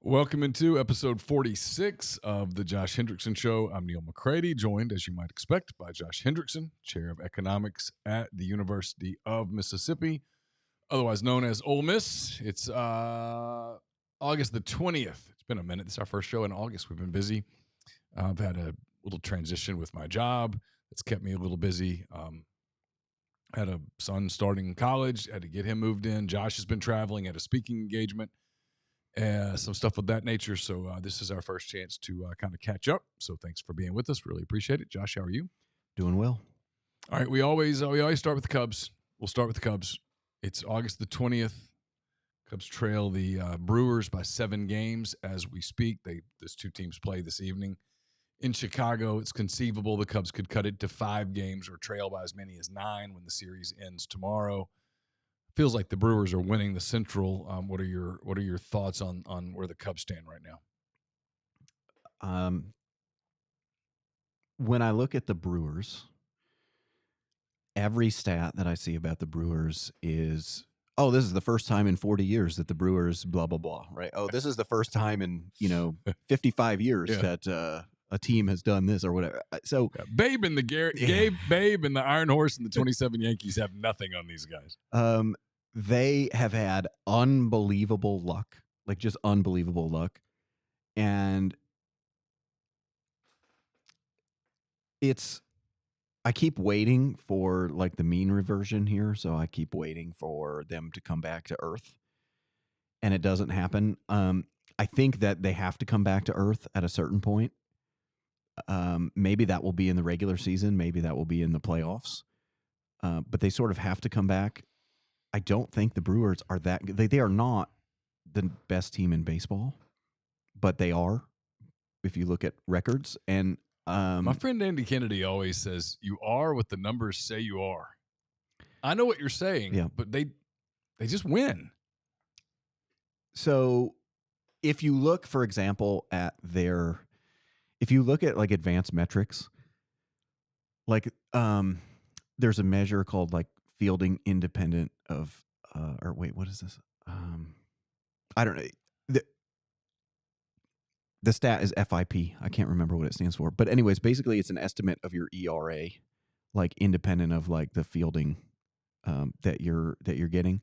Welcome into episode 46 of the Josh Hendrickson Show. I'm Neal McCready, joined, as you might expect, by Josh Hendrickson, Chair of Economics at the University of Mississippi, otherwise known as Ole Miss. It's August the 20th. It's been a minute. This is our first show in August. We've been busy. I've had a little transition with my job. It's kept me a little busy. Had a son starting college, had to get him moved in. Josh has been traveling, had a speaking engagement. Some stuff of that nature. So this is our first chance to kind of catch up. So thanks for being with us. Really appreciate it. Josh, how are you? Doing well. All right. We always start with the Cubs. We'll start with the Cubs. It's August the 20th. Cubs trail the Brewers by 7 games as we speak. Those two teams play this evening. In Chicago, it's conceivable the Cubs could cut it to 5 games or trail by as many as 9 when the series ends tomorrow. Feels like the Brewers are winning the Central. What are your thoughts on where the Cubs stand right now? When I look at the Brewers, every stat that I see about the Brewers is, oh, this is the first time in 40 years that the Brewers blah, blah, blah, right? Oh, this is the first time in, 55 years that a team has done this or whatever. So Babe and Babe and the Iron Horse and the 27 Yankees have nothing on these guys. They have had unbelievable luck, like just unbelievable luck. And I keep waiting for like the mean reversion here. So I keep waiting for them to come back to earth, and it doesn't happen. I think that they have to come back to earth at a certain point. Maybe that will be in the regular season. Maybe that will be in the playoffs. But they sort of have to come back. I don't think the Brewers are that good. They are not the best team in baseball, but they are if you look at records. And my friend Andy Kennedy always says, you are what the numbers say you are. I know what you're saying, but they just win. So if you look, for example, if you look at like advanced metrics, like there's a measure called like fielding independent of, what is this? I don't know. The stat is FIP. I can't remember what it stands for. But anyways, basically it's an estimate of your ERA, like independent of like the fielding that you're getting.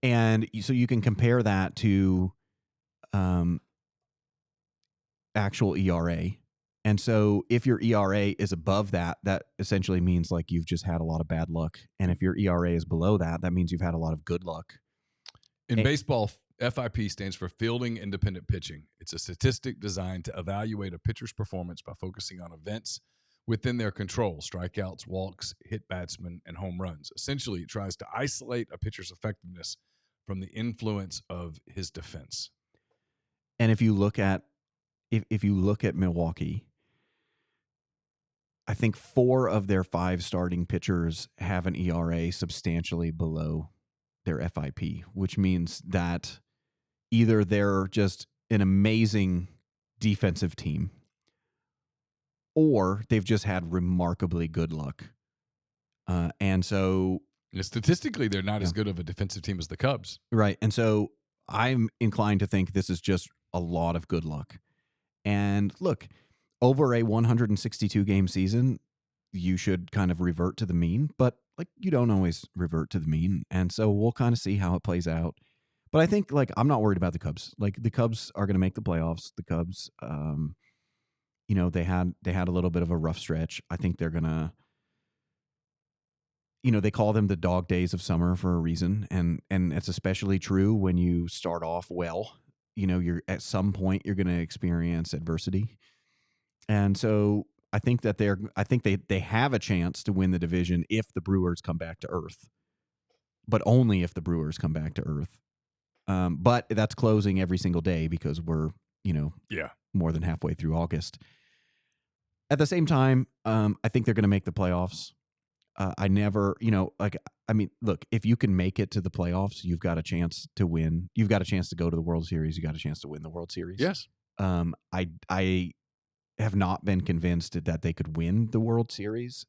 And so you can compare that to actual ERA. And so if your ERA is above that, that essentially means like you've just had a lot of bad luck. And if your ERA is below that, that means you've had a lot of good luck. In baseball, FIP stands for fielding independent pitching. It's a statistic designed to evaluate a pitcher's performance by focusing on events within their control: strikeouts, walks, hit batsmen, and home runs. Essentially, it tries to isolate a pitcher's effectiveness from the influence of his defense. And if you look at Milwaukee, I think 4 of their 5 starting pitchers have an ERA substantially below their FIP, which means that either they're just an amazing defensive team or they've just had remarkably good luck. And so statistically, they're not as good of a defensive team as the Cubs. Right. And so I'm inclined to think this is just a lot of good luck. And look, over a 162 game season, you should kind of revert to the mean, but like you don't always revert to the mean. And so we'll kind of see how it plays out. But I think like I'm not worried about the Cubs. Like the Cubs are going to make the playoffs. The Cubs, they had a little bit of a rough stretch. I think they're going to, they call them the dog days of summer for a reason. And it's especially true when you start off well. You're at some point you're going to experience adversity. And so I think that they have a chance to win the division if the Brewers come back to earth, but only if the Brewers come back to earth. But that's closing every single day because we're, more than halfway through August. At the same time, I think they're going to make the playoffs. Look, if you can make it to the playoffs, you've got a chance to win. You've got a chance to go to the World Series. You got a chance to win the World Series. Yes. I have not been convinced that they could win the World Series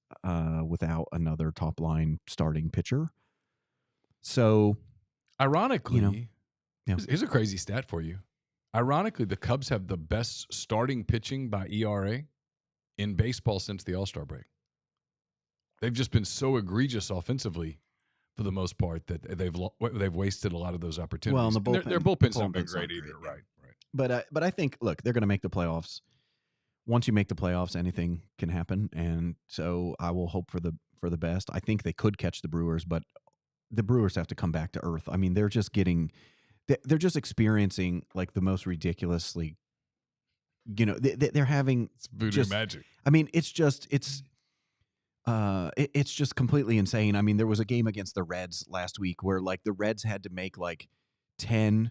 without another top line starting pitcher. So, ironically, here's a crazy stat for you. Ironically, the Cubs have the best starting pitching by ERA in baseball since the All-Star break. They've just been so egregious offensively for the most part that they've wasted a lot of those opportunities. Well, and the bullpen, their bullpen's not been bullpen's great not either, great, right? But I think, look, they're going to make the playoffs. Once you make the playoffs, anything can happen, and so I will hope for the best. I think they could catch the Brewers, but the Brewers have to come back to earth. I mean, they're just experiencing like the most ridiculously, they're having It's voodoo magic. I mean, it's just completely insane. I mean, there was a game against the Reds last week where like the Reds had to make like 10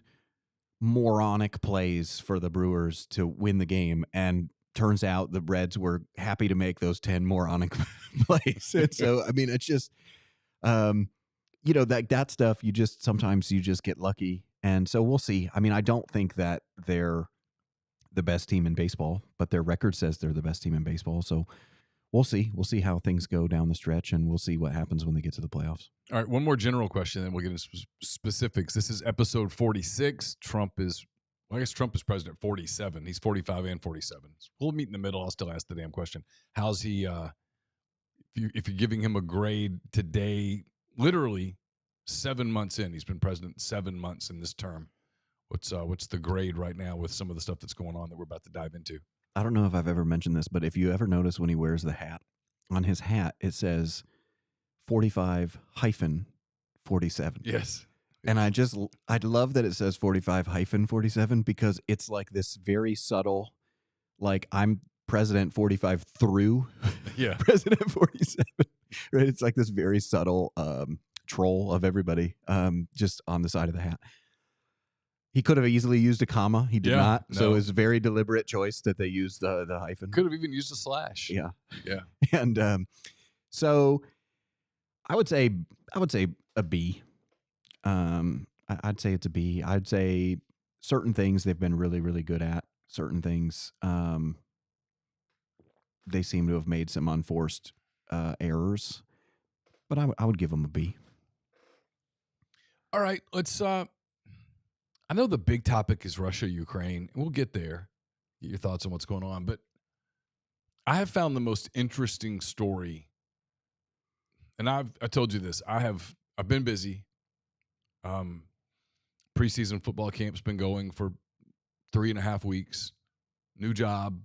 moronic plays for the Brewers to win the game, and turns out the Reds were happy to make those 10 moronic plays. And so, I mean, it's just, that stuff, sometimes you just get lucky. And so we'll see. I mean, I don't think that they're the best team in baseball, but their record says they're the best team in baseball. So we'll see. We'll see how things go down the stretch, and we'll see what happens when they get to the playoffs. All right, one more general question, then we'll get into specifics. This is episode 46. Trump is president 47. He's 45 and 47. So we'll meet in the middle. I'll still ask the damn question. How's he, if you're giving him a grade today, literally 7 months in, he's been president 7 months in this term. What's the grade right now with some of the stuff that's going on that we're about to dive into? I don't know if I've ever mentioned this, but if you ever notice when he wears the hat, on his hat it says 45-47. Yes. And I'd love that it says 45-47 because it's like this very subtle, like I'm president 45 through president 47. Right? It's like this very subtle troll of everybody just on the side of the hat. He could have easily used a comma. He did not. No. So it was a very deliberate choice that they used the hyphen. Could have even used a slash. Yeah. Yeah. And so I would say a B. I'd say it's a B. I'd say certain things they've been really, really good at. Certain things they seem to have made some unforced errors. But I would give them a B. All right. Let's I know the big topic is Russia, Ukraine, and we'll get there. Get your thoughts on what's going on. But I have found the most interesting story, and I told you this. I've been busy. Preseason football camp's been going for 3.5 weeks. New job,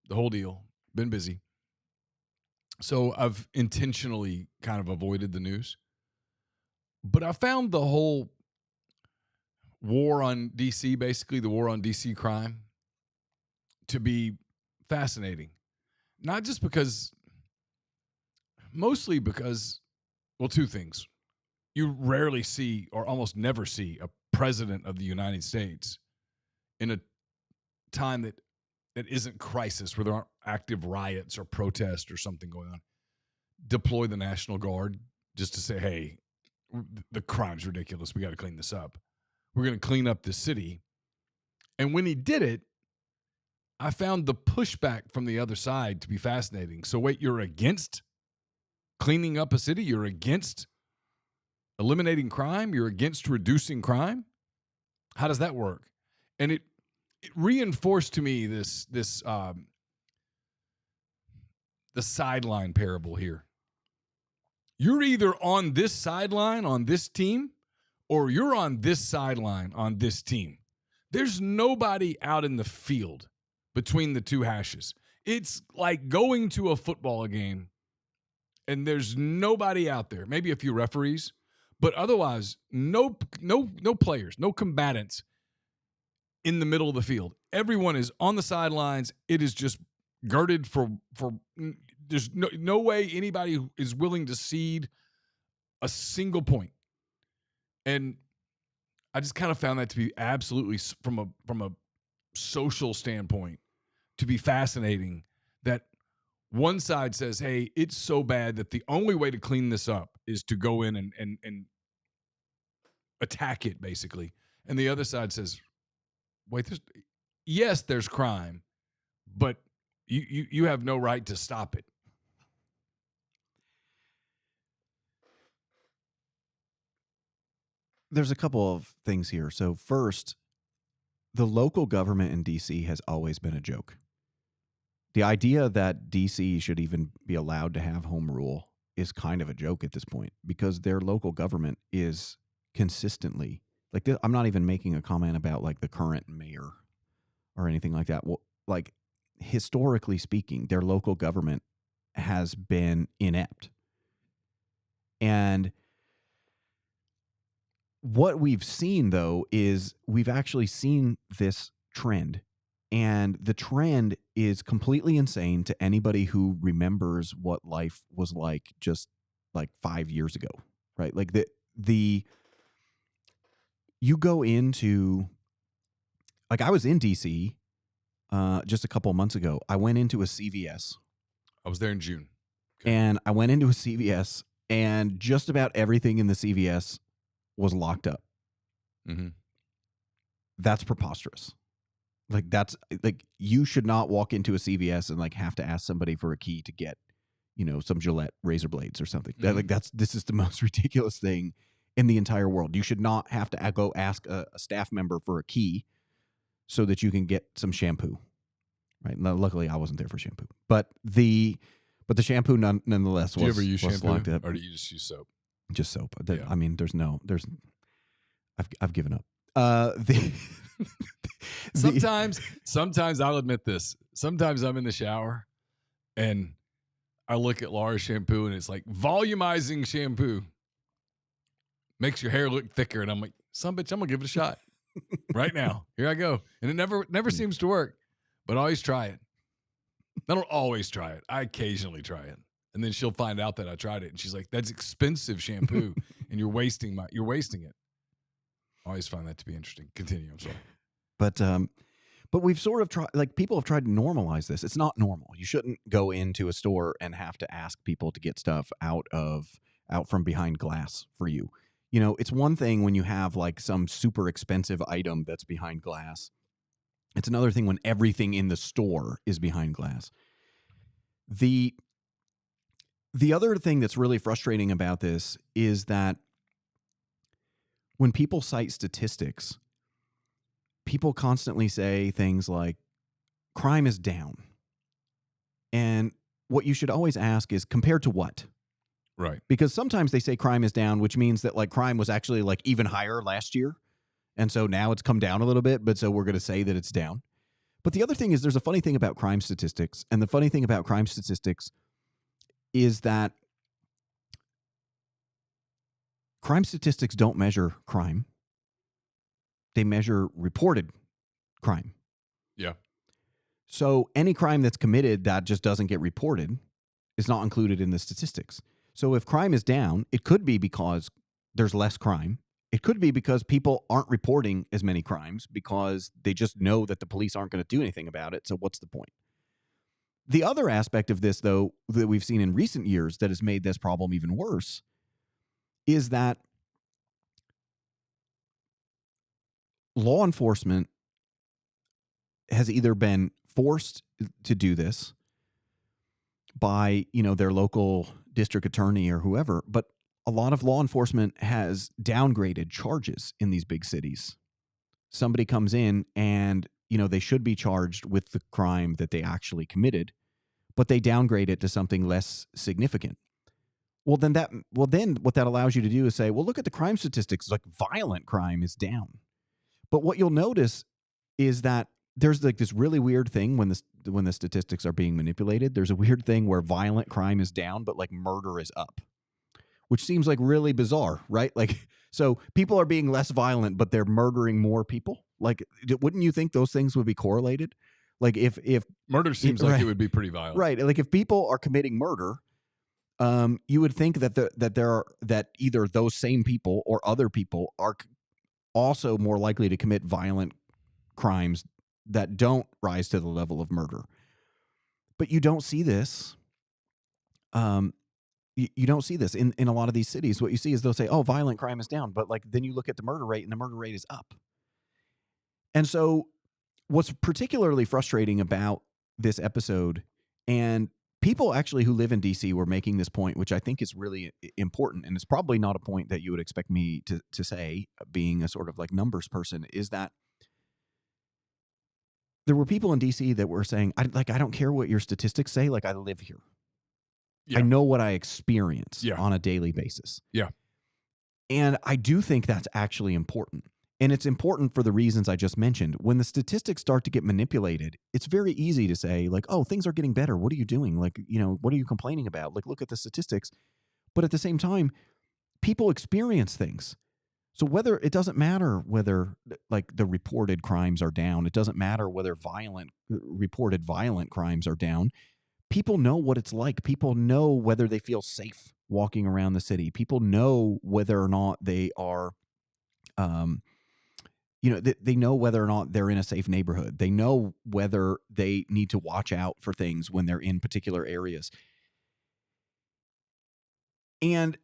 the whole deal. Been busy. So I've intentionally kind of avoided the news. But I found the whole war on D.C., basically the war on D.C. crime, to be fascinating. Not just because, mostly because, well, two things. You rarely see, or almost never see, a president of the United States in a time that isn't crisis, where there aren't active riots or protests or something going on, deploy the National Guard just to say, hey, the crime's ridiculous. We got to clean this up. We're going to clean up the city. And when he did it, I found the pushback from the other side to be fascinating. So wait, you're against cleaning up a city? You're against eliminating crime? You're against reducing crime? How does that work? And it reinforced to me the sideline parable here. You're either on this sideline on this team, or you're on this sideline on this team. There's nobody out in the field between the two hashes. It's like going to a football game and there's nobody out there, maybe a few referees, but otherwise no players, no combatants in the middle of the field. Everyone is on the sidelines. It is just girded for there's no way anybody is willing to cede a single point. And I just kind of found that to be absolutely, from a social standpoint, to be fascinating that one side says, hey, it's so bad that the only way to clean this up is to go in and attack it, basically. And the other side says, wait, there's crime, but you have no right to stop it. There's a couple of things here. So first, the local government in DC has always been a joke. The idea that DC should even be allowed to have home rule is kind of a joke at this point, because their local government is consistently like this. I'm not even making a comment about like the current mayor or anything like that. Well, like historically speaking, their local government has been inept. And what we've seen, though, is we've actually seen this trend. And the trend is completely insane to anybody who remembers what life was like just like 5 years ago, right? Like you go into, like I was in DC just a couple of months ago. I went into a CVS. I was there in June. Okay. And I went into a CVS, and just about everything in the CVS was locked up. Mm-hmm. That's preposterous. Like that's like you should not walk into a CVS and like have to ask somebody for a key to get, some Gillette razor blades or something. Mm-hmm. This is the most ridiculous thing in the entire world. You should not have to go ask a staff member for a key so that you can get some shampoo. Right? Now, luckily, I wasn't there for shampoo, but the shampoo nonetheless was. Do you ever use shampoo, locked up. Or do you just use soap? Just soap. Yeah. I mean, I've given up. Sometimes I'll admit this. Sometimes I'm in the shower and I look at Laura's shampoo and it's like volumizing shampoo. Makes your hair look thicker. And I'm like, son bitch, I'm gonna give it a shot. Right now. Here I go. And it never seems to work. But I always try it. I don't always try it. I occasionally try it. And then she'll find out that I tried it. And she's like, that's expensive shampoo. And you're wasting it. I always find that to be interesting. Continue. I'm sorry. But we've sort of tried, like people have tried to normalize this. It's not normal. You shouldn't go into a store and have to ask people to get stuff out from behind glass for you. It's one thing when you have like some super expensive item that's behind glass. It's another thing when everything in the store is behind glass. The other thing that's really frustrating about this is that when people cite statistics, people constantly say things like crime is down. And what you should always ask is compared to what? Right. Because sometimes they say crime is down, which means that like crime was actually like even higher last year. And so now it's come down a little bit, but so we're going to say that it's down. But the other thing is there's a funny thing about crime statistics. And the funny thing about crime statistics is that crime statistics don't measure crime. They measure reported crime. Yeah. So any crime that's committed that just doesn't get reported is not included in the statistics. So if crime is down, it could be because there's less crime. It could be because people aren't reporting as many crimes because they just know that the police aren't going to do anything about it. So what's the point? The other aspect of this, though, that we've seen in recent years that has made this problem even worse is that law enforcement has either been forced to do this by, their local district attorney or whoever, but a lot of law enforcement has downgraded charges in these big cities. Somebody comes in and, they should be charged with the crime that they actually committed, but they downgrade it to something less significant. Well, then what that allows you to do is say, well, look at the crime statistics. Like violent crime is down. But what you'll notice is that there's like this really weird thing when the statistics are being manipulated. There's a weird thing where violent crime is down, but like murder is up, which seems like really bizarre, right? Like, so people are being less violent, but they're murdering more people. Like, wouldn't you think those things would be correlated? Like if murder seems like it would be pretty violent, right? Like if people are committing murder, you would think that either those same people or other people are also more likely to commit violent crimes that don't rise to the level of murder. But you don't see this. You don't see this in a lot of these cities. What you see is they'll say, oh, violent crime is down. But like then you look at the murder rate and the murder rate is up. And so what's particularly frustrating about this episode, and people actually who live in DC were making this point, which I think is really important, and it's probably not a point that you would expect me to say, being a sort of like numbers person, is that there were people in DC that were saying, I don't care what your statistics say. Like, I live here. Yeah. I know what I experience Yeah. on a daily basis. Yeah. And I do think that's actually important. And it's important for the reasons I just mentioned. When the statistics start to get manipulated, it's very easy to say, like, oh, things are getting better. What are you doing? Like, what are you complaining about? Like, look at the statistics. But at the same time, people experience things. So it doesn't matter whether, like, the reported crimes are down. It doesn't matter whether reported violent crimes are down. People know what it's like. People know whether they feel safe walking around the city. People know whether or not they are, they know whether or not they're in a safe neighborhood. They know whether they need to watch out for things when they're in particular areas. And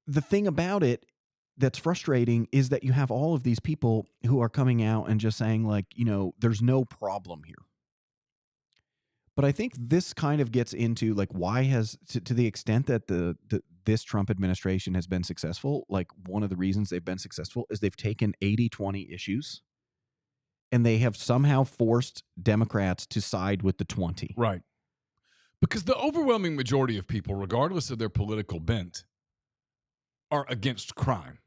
the thing about it that's frustrating is that you have all of these people who are coming out and just saying, like, there's no problem here. But I think this kind of gets into, like, why to the extent that this Trump administration has been successful, like, one of the reasons they've been successful is they've taken 80-20 issues and they have somehow forced Democrats to side with the 20. Right. Because the overwhelming majority of people, regardless of their political bent, are against crime.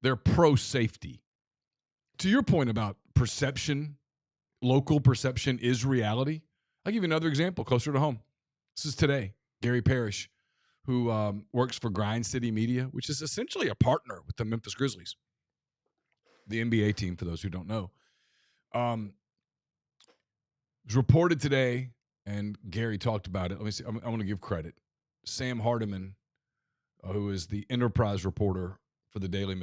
They're pro-safety. To your point about perception, local perception is reality. I'll give you another example closer to home. This is today. Gary Parrish, who works for Grind City Media, which is essentially a partner with the Memphis Grizzlies, the NBA team, for those who don't know. It was reported today, and Gary talked about it. Let me see. I want to give credit. Sam Hardiman, who is the enterprise reporter for the Daily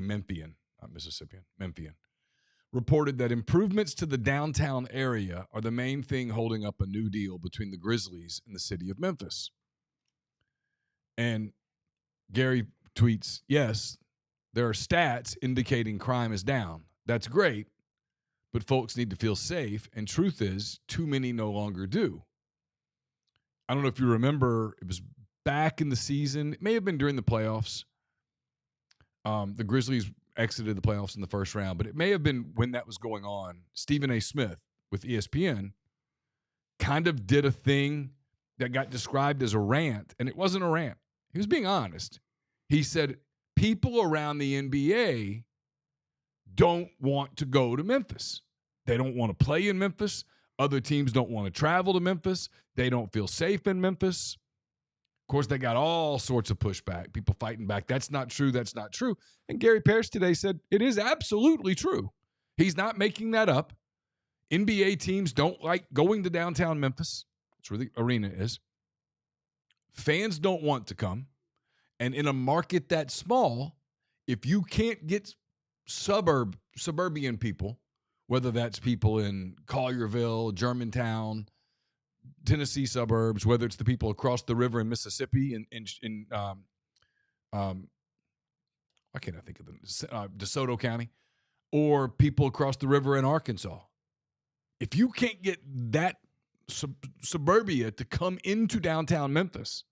Memphian, not Mississippian, Memphian, reported that improvements to the downtown area are the main thing holding up a new deal between the Grizzlies and the city of Memphis. And Gary tweets, yes, there are stats indicating crime is down. That's great, but folks need to feel safe, and truth is, too many no longer do. I don't know if you remember, it was back in the season. It may have been during the playoffs. The Grizzlies exited the playoffs in the first round, but it may have been when that was going on. Stephen A. Smith with ESPN kind of did a thing that got described as a rant, and it wasn't a rant. He was being honest. He said, people around the NBA don't want to go to Memphis. They don't want to play in Memphis. Other teams don't want to travel to Memphis. They don't feel safe in Memphis. Of course, they got all sorts of pushback, people fighting back. That's not true. That's not true. And Gary Parrish today said it is absolutely true. He's not making that up. NBA teams don't like going to downtown Memphis. That's where the arena is. Fans don't want to come. And in a market that small, if you can't get suburban people, whether that's people in Collierville, Germantown, Tennessee suburbs, whether it's the people across the river in Mississippi, why can't I think of them? DeSoto County, or people across the river in Arkansas. If you can't get that suburbia to come into downtown Memphis,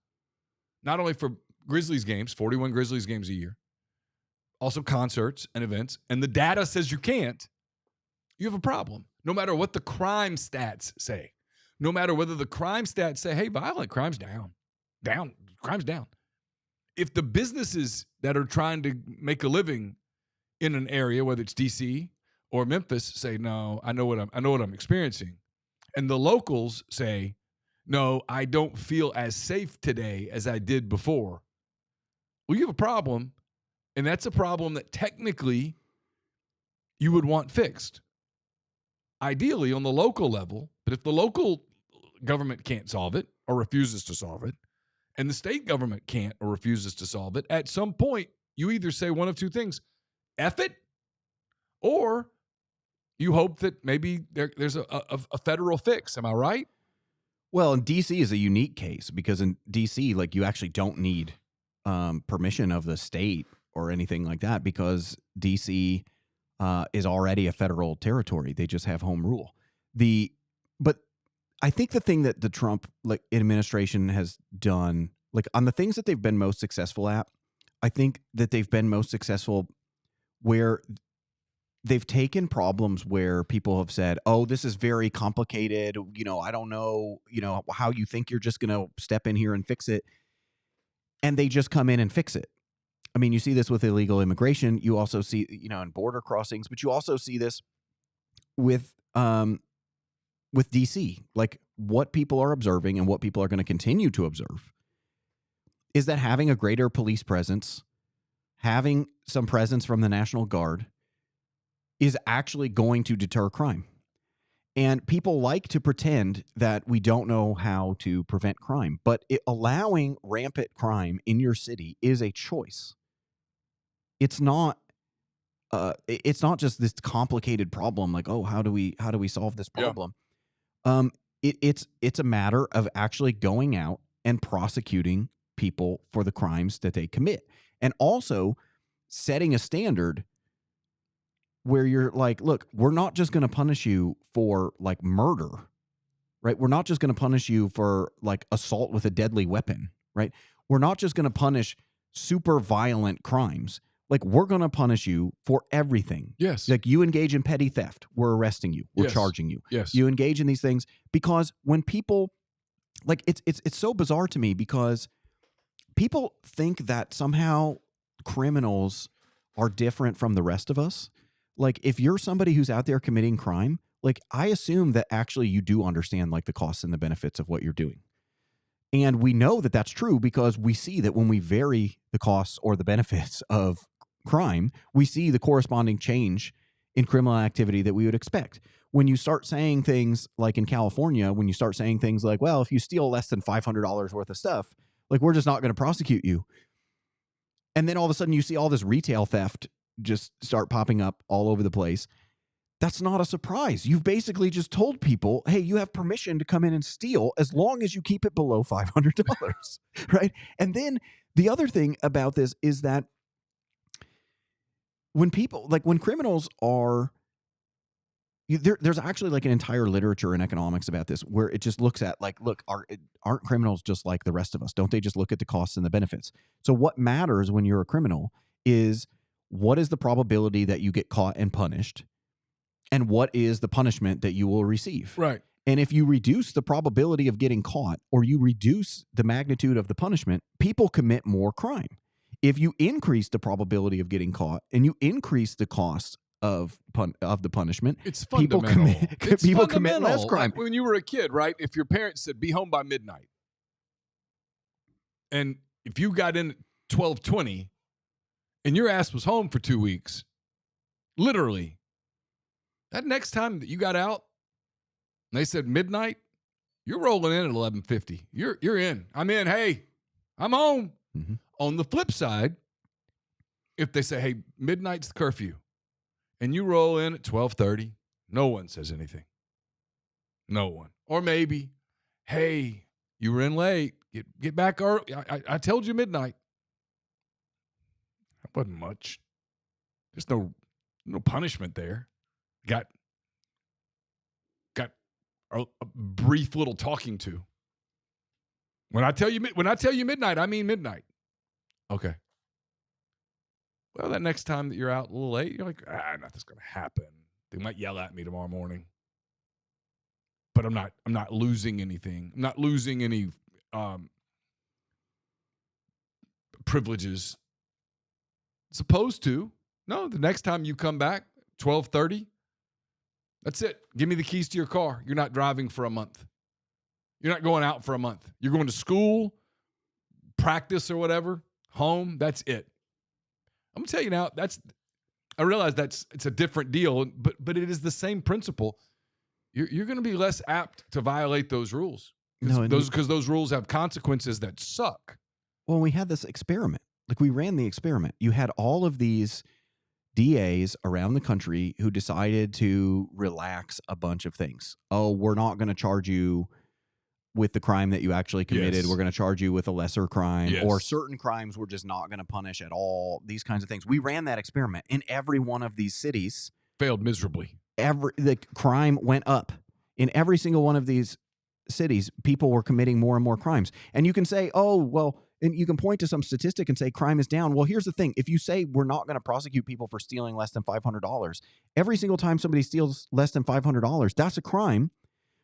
not only for Grizzlies games, 41 Grizzlies games a year, also concerts and events, and the data says you can't, you have a problem. No matter what the crime stats say. No matter whether the crime stats say, hey, violent crime's down, crime's down. If the businesses that are trying to make a living in an area, whether it's DC or Memphis, say, no, I know what I'm experiencing, and the locals say, no, I don't feel as safe today as I did before, well, you have a problem, and that's a problem that technically you would want fixed. Ideally on the local level, but if the local government can't solve it or refuses to solve it, and the state government can't or refuses to solve it, at some point you either say one of two things: F it, or you hope that maybe there's a federal fix. Am I right? Well, and DC is a unique case because in DC, like, you actually don't need permission of the state or anything like that because DC is already a federal territory. They just have home rule. But I think the thing that the Trump administration has done, like, on the things that they've been most successful at, I think that they've been most successful where they've taken problems where people have said, oh, this is very complicated. I don't know, how you think you're just going to step in here and fix it. And they just come in and fix it. I mean, you see this with illegal immigration. You also see, in border crossings, but you also see this with DC. Like, what people are observing and what people are going to continue to observe is that having a greater police presence, having some presence from the National Guard, is actually going to deter crime. And people like to pretend that we don't know how to prevent crime, but allowing rampant crime in your city is a choice. It's not just this complicated problem like, oh, how do we solve this problem? Yeah. It's a matter of actually going out and prosecuting people for the crimes that they commit, and also setting a standard where you're like, look, we're not just going to punish you for like murder, right? We're not just going to punish you for like assault with a deadly weapon, right? We're not just going to punish super violent crimes. Like, we're going to punish you for everything. Yes. Like, you engage in petty theft, we're arresting you. We're charging you. Yes. You engage in these things because when people, like, it's so bizarre to me because people think that somehow criminals are different from the rest of us. Like, if you're somebody who's out there committing crime, like, I assume that actually you do understand like the costs and the benefits of what you're doing. And we know that that's true because we see that when we vary the costs or the benefits of crime, we see the corresponding change in criminal activity that we would expect. When you start saying things like in California, when you start saying things like, well, if you steal less than $500 worth of stuff, like, we're just not going to prosecute you. And then all of a sudden you see all this retail theft just start popping up all over the place. That's not a surprise. You've basically just told people, hey, you have permission to come in and steal as long as you keep it below $500, right? And then the other thing about this is that when criminals are, there's actually like an entire literature in economics about this where it just looks at like, look, aren't criminals just like the rest of us? Don't they just look at the costs and the benefits? So what matters when you're a criminal is what is the probability that you get caught and punished, and what is the punishment that you will receive? Right. And if you reduce the probability of getting caught or you reduce the magnitude of the punishment, people commit more crime. If you increase the probability of getting caught and you increase the cost of the punishment, it's fundamental. People commit less crime. Like when you were a kid, right? If your parents said be home by midnight, and if you got in at 12:20 and your ass was home for 2 weeks, literally, that next time that you got out and they said midnight, you're rolling in at 11:50. You're in. I'm in. Hey, I'm home. Mm-hmm. On the flip side, if they say, hey, midnight's the curfew, and you roll in at 12:30, no one says anything. No one. Or maybe, hey, you were in late. Get back early. I told you midnight. That wasn't much. There's no punishment there. Got a brief little talking to. When I tell you midnight, I mean midnight. Okay. Well, that next time that you're out a little late, you're like, nothing's going to happen. They might yell at me tomorrow morning. But I'm not losing anything. I'm not losing any privileges. Supposed to. No, the next time you come back, 12:30, that's it. Give me the keys to your car. You're not driving for a month. You're not going out for a month. You're going to school, practice or whatever, home. That's it. I'm gonna tell you now. I realize it's a different deal, but it is the same principle. You're going to be less apt to violate those rules because those rules have consequences that suck. Well, we had this experiment. Like, we ran the experiment. You had all of these DAs around the country who decided to relax a bunch of things. Oh, we're not going to charge you with the crime that you actually committed. Yes. We're going to charge you with a lesser crime, yes. Or certain crimes we're just not going to punish at all. These kinds of things. We ran that experiment in every one of these cities. Failed miserably. The crime went up. In every single one of these cities, people were committing more and more crimes. And you can say, oh, well, and you can point to some statistic and say crime is down. Well, here's the thing. If you say we're not going to prosecute people for stealing less than $500, every single time somebody steals less than $500, that's a crime,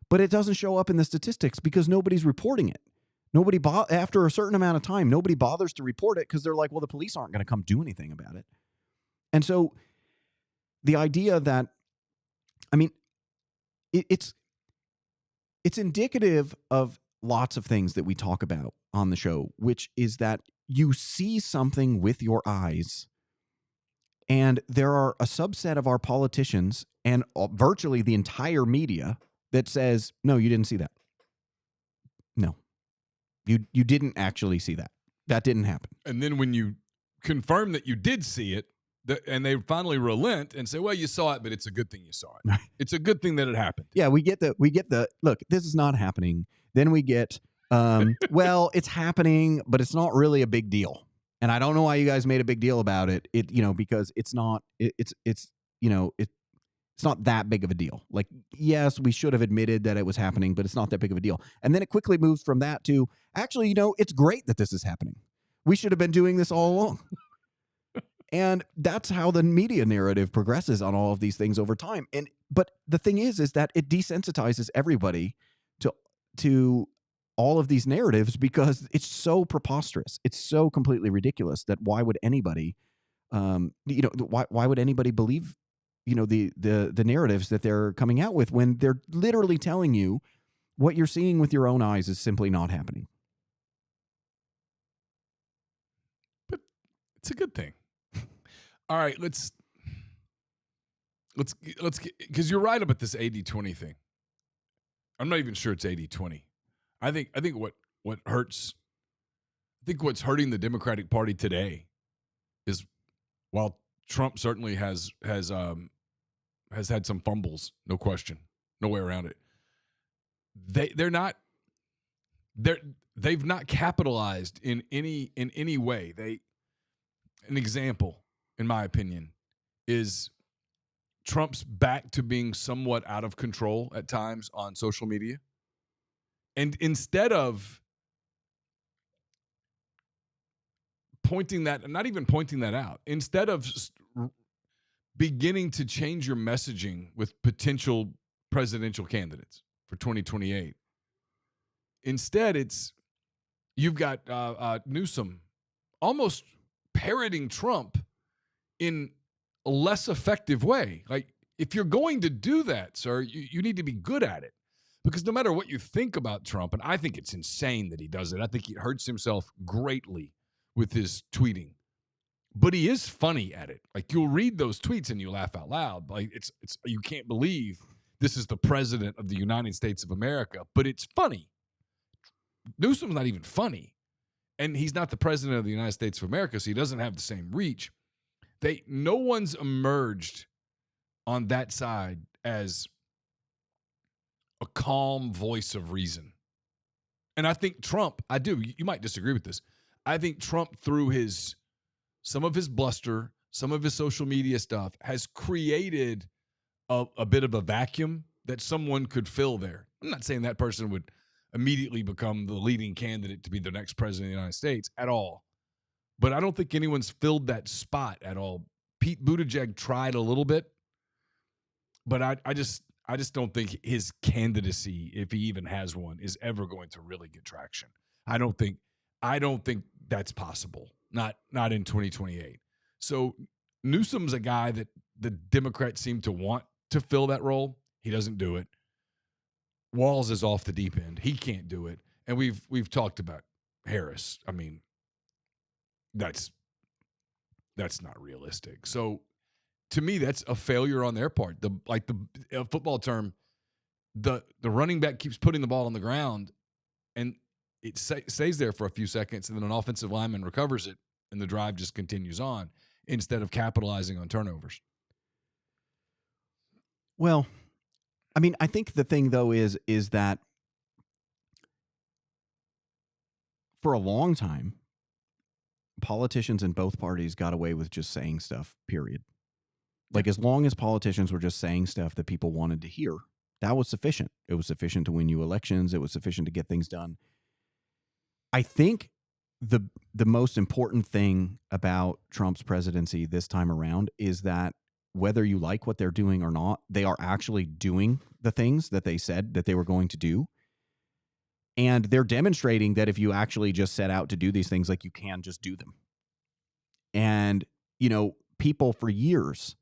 but it doesn't show up in the statistics because nobody's reporting it. After a certain amount of time, nobody bothers to report it because they're like, well, the police aren't going to come do anything about it. And so the idea that, I mean, it's indicative of lots of things that we talk about on the show, which is that you see something with your eyes, and there are a subset of our politicians and virtually the entire media that says, no, you didn't see that. No, you didn't actually see that. That didn't happen. And then when you confirm that you did see it, and they finally relent and say, well, you saw it, but it's a good thing you saw it. It's a good thing that it happened. Yeah, we get the look, this is not happening. Then we get, well, it's happening, but it's not really a big deal. And I don't know why you guys made a big deal about it. Because it's not, it's not that big of a deal. Like, yes, we should have admitted that it was happening, but it's not that big of a deal. And then it quickly moves from that to, actually, it's great that this is happening. We should have been doing this all along. And that's how the media narrative progresses on all of these things over time. But the thing is that it desensitizes everybody to all of these narratives because it's so preposterous. It's so completely ridiculous that why would anybody, why would anybody believe, the narratives that they're coming out with when they're literally telling you what you're seeing with your own eyes is simply not happening. But it's a good thing. All right, let's because you're right about this 80-20 thing. I'm not even sure it's 80-20. I think what hurts, I think what's hurting the Democratic Party today is, while Trump certainly has had some fumbles, no question, no way around it. They've not capitalized in any way. An example, in my opinion, is Trump's back to being somewhat out of control at times on social media. And instead of not even pointing that out, instead of beginning to change your messaging with potential presidential candidates for 2028, instead you've got Newsom almost parroting Trump in a less effective way. Like, if you're going to do that, sir, you need to be good at it. Because no matter what you think about Trump, and I think it's insane that he does it. I think he hurts himself greatly with his tweeting. But he is funny at it. Like, you'll read those tweets and you laugh out loud. Like, it's you can't believe this is the president of the United States of America, but it's funny. Newsom's not even funny. And he's not the president of the United States of America, so he doesn't have the same reach. No one's emerged on that side as a calm voice of reason. And I think Trump, you might disagree with this. I think Trump, through some of his bluster, some of his social media stuff, has created a bit of a vacuum that someone could fill there. I'm not saying that person would immediately become the leading candidate to be the next president of the United States at all. But I don't think anyone's filled that spot at all. Pete Buttigieg tried a little bit, but I just don't think his candidacy, if he even has one, is ever going to really get traction. I don't think that's possible. Not in 2028. So Newsom's a guy that the Democrats seem to want to fill that role. He doesn't do it. Walz is off the deep end. He can't do it. And we've talked about Harris. I mean, that's not realistic. So to me, that's a failure on their part. The football term, the running back keeps putting the ball on the ground, and it stays there for a few seconds, and then an offensive lineman recovers it, and the drive just continues on instead of capitalizing on turnovers. Well, I mean, I think the thing, though, is that for a long time, politicians in both parties got away with just saying stuff, period. Like, as long as politicians were just saying stuff that people wanted to hear, that was sufficient. It was sufficient to win you elections. It was sufficient to get things done. I think the most important thing about Trump's presidency this time around is that whether you like what they're doing or not, they are actually doing the things that they said that they were going to do. And they're demonstrating that if you actually just set out to do these things, like, you can just do them. And, people for years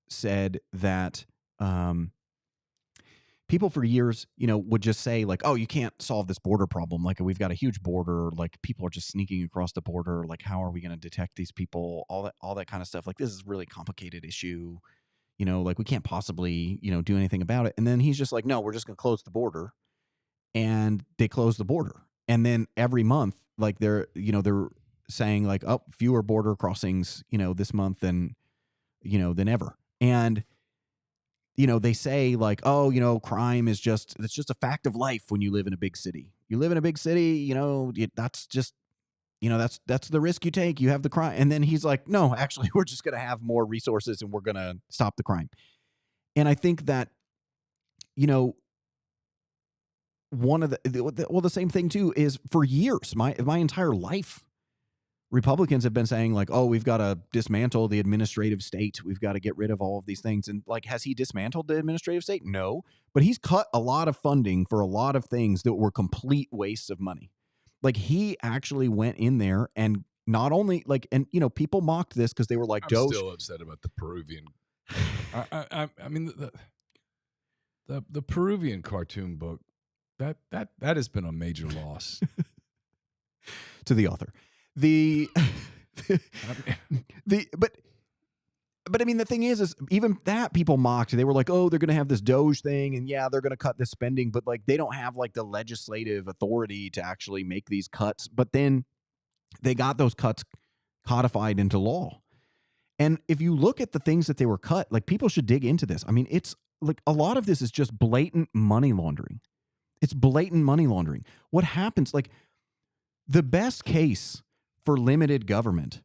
said that, people for years, would just say, like, oh, you can't solve this border problem. Like, we've got a huge border. Like, people are just sneaking across the border. Like, how are we going to detect these people? All that kind of stuff. Like, this is a really complicated issue. Like, we can't possibly, do anything about it. And then he's just like, no, we're just going to close the border. And they close the border. And then every month, like, they're saying, like, oh, fewer border crossings, this month than ever. And, they say, like, oh, crime is it's just a fact of life when you live in a big city. You live in a big city, that's just, that's the risk you take. You have the crime. And then he's like, no, actually, we're just going to have more resources and we're going to stop the crime. And I think that, one of the same thing too is, for years, my entire life, Republicans have been saying, like, oh, we've got to dismantle the administrative state. We've got to get rid of all of these things. And, like, has he dismantled the administrative state? No, but he's cut a lot of funding for a lot of things that were complete wastes of money. Like, he actually went in there and not only, like, and, people mocked this because they were like, I'm still upset about the Peruvian. I mean, the Peruvian cartoon book, that has been a major loss to the author. But I mean, the thing is even that people mocked. They were like, oh, they're going to have this Doge thing, and yeah, they're going to cut this spending, but, like, they don't have, like, the legislative authority to actually make these cuts. But then they got those cuts codified into law. And if you look at the things that they were cut, like, people should dig into this. I mean, it's like, a lot of this is just blatant money laundering. It's blatant money laundering. What happens, like, the best case for limited government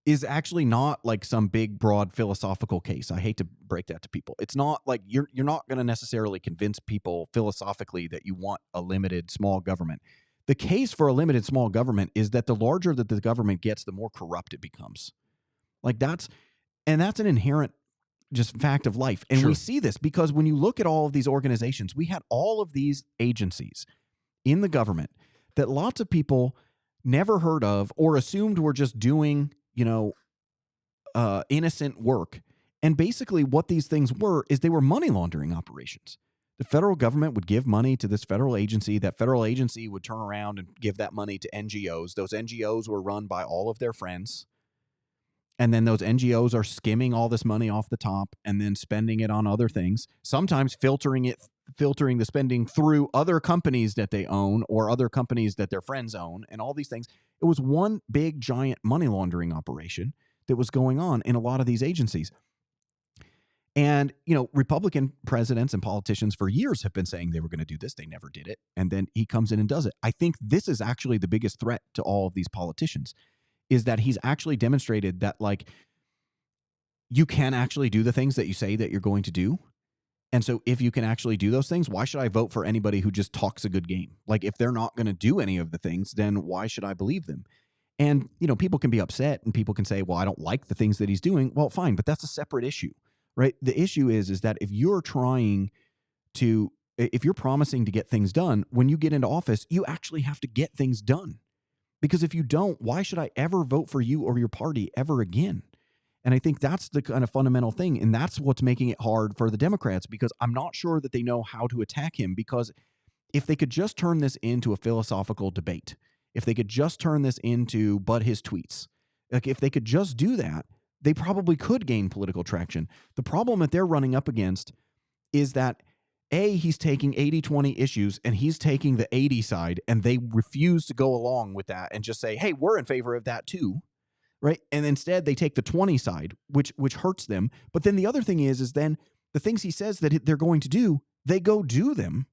is actually not, like, some big, broad philosophical case. I hate to break that to people. It's not like you're not going to necessarily convince people philosophically that you want a limited small government. The case for a limited small government is that the larger that the government gets, the more corrupt it becomes. Like, that's an inherent just fact of life. And Sure. We see this because when you look at all of these organizations, we had all of these agencies in the government that lots of people never heard of or assumed were just doing, innocent work. And basically what these things were is they were money laundering operations. The federal government would give money to this federal agency. That federal agency would turn around and give that money to NGOs. Those NGOs were run by all of their friends. And then those NGOs are skimming all this money off the top and then spending it on other things, sometimes filtering the spending through other companies that they own or other companies that their friends own and all these things. It was one big, giant money laundering operation that was going on in a lot of these agencies. And, Republican presidents and politicians for years have been saying they were going to do this. They never did it. And then he comes in and does it. I think this is actually the biggest threat to all of these politicians, is that he's actually demonstrated that, like, you can actually do the things that you say that you're going to do. And so if you can actually do those things, why should I vote for anybody who just talks a good game? Like, if they're not going to do any of the things, then why should I believe them? And, people can be upset and people can say, well, I don't like the things that he's doing. Well, fine, but that's a separate issue, right? The issue is that if you're promising to get things done, when you get into office, you actually have to get things done. Because if you don't, why should I ever vote for you or your party ever again? And I think that's the kind of fundamental thing. And that's what's making it hard for the Democrats, because I'm not sure that they know how to attack him. Because if they could just turn this into a philosophical debate, if they could just turn this into but his tweets, like, if they could just do that, they probably could gain political traction. The problem that they're running up against is that, A, he's taking 80-20 issues and he's taking the 80 side, and they refuse to go along with that and just say, hey, we're in favor of that too, right? And instead they take the 20 side, which hurts them. But then the other thing is then the things he says that they're going to do, they go do them,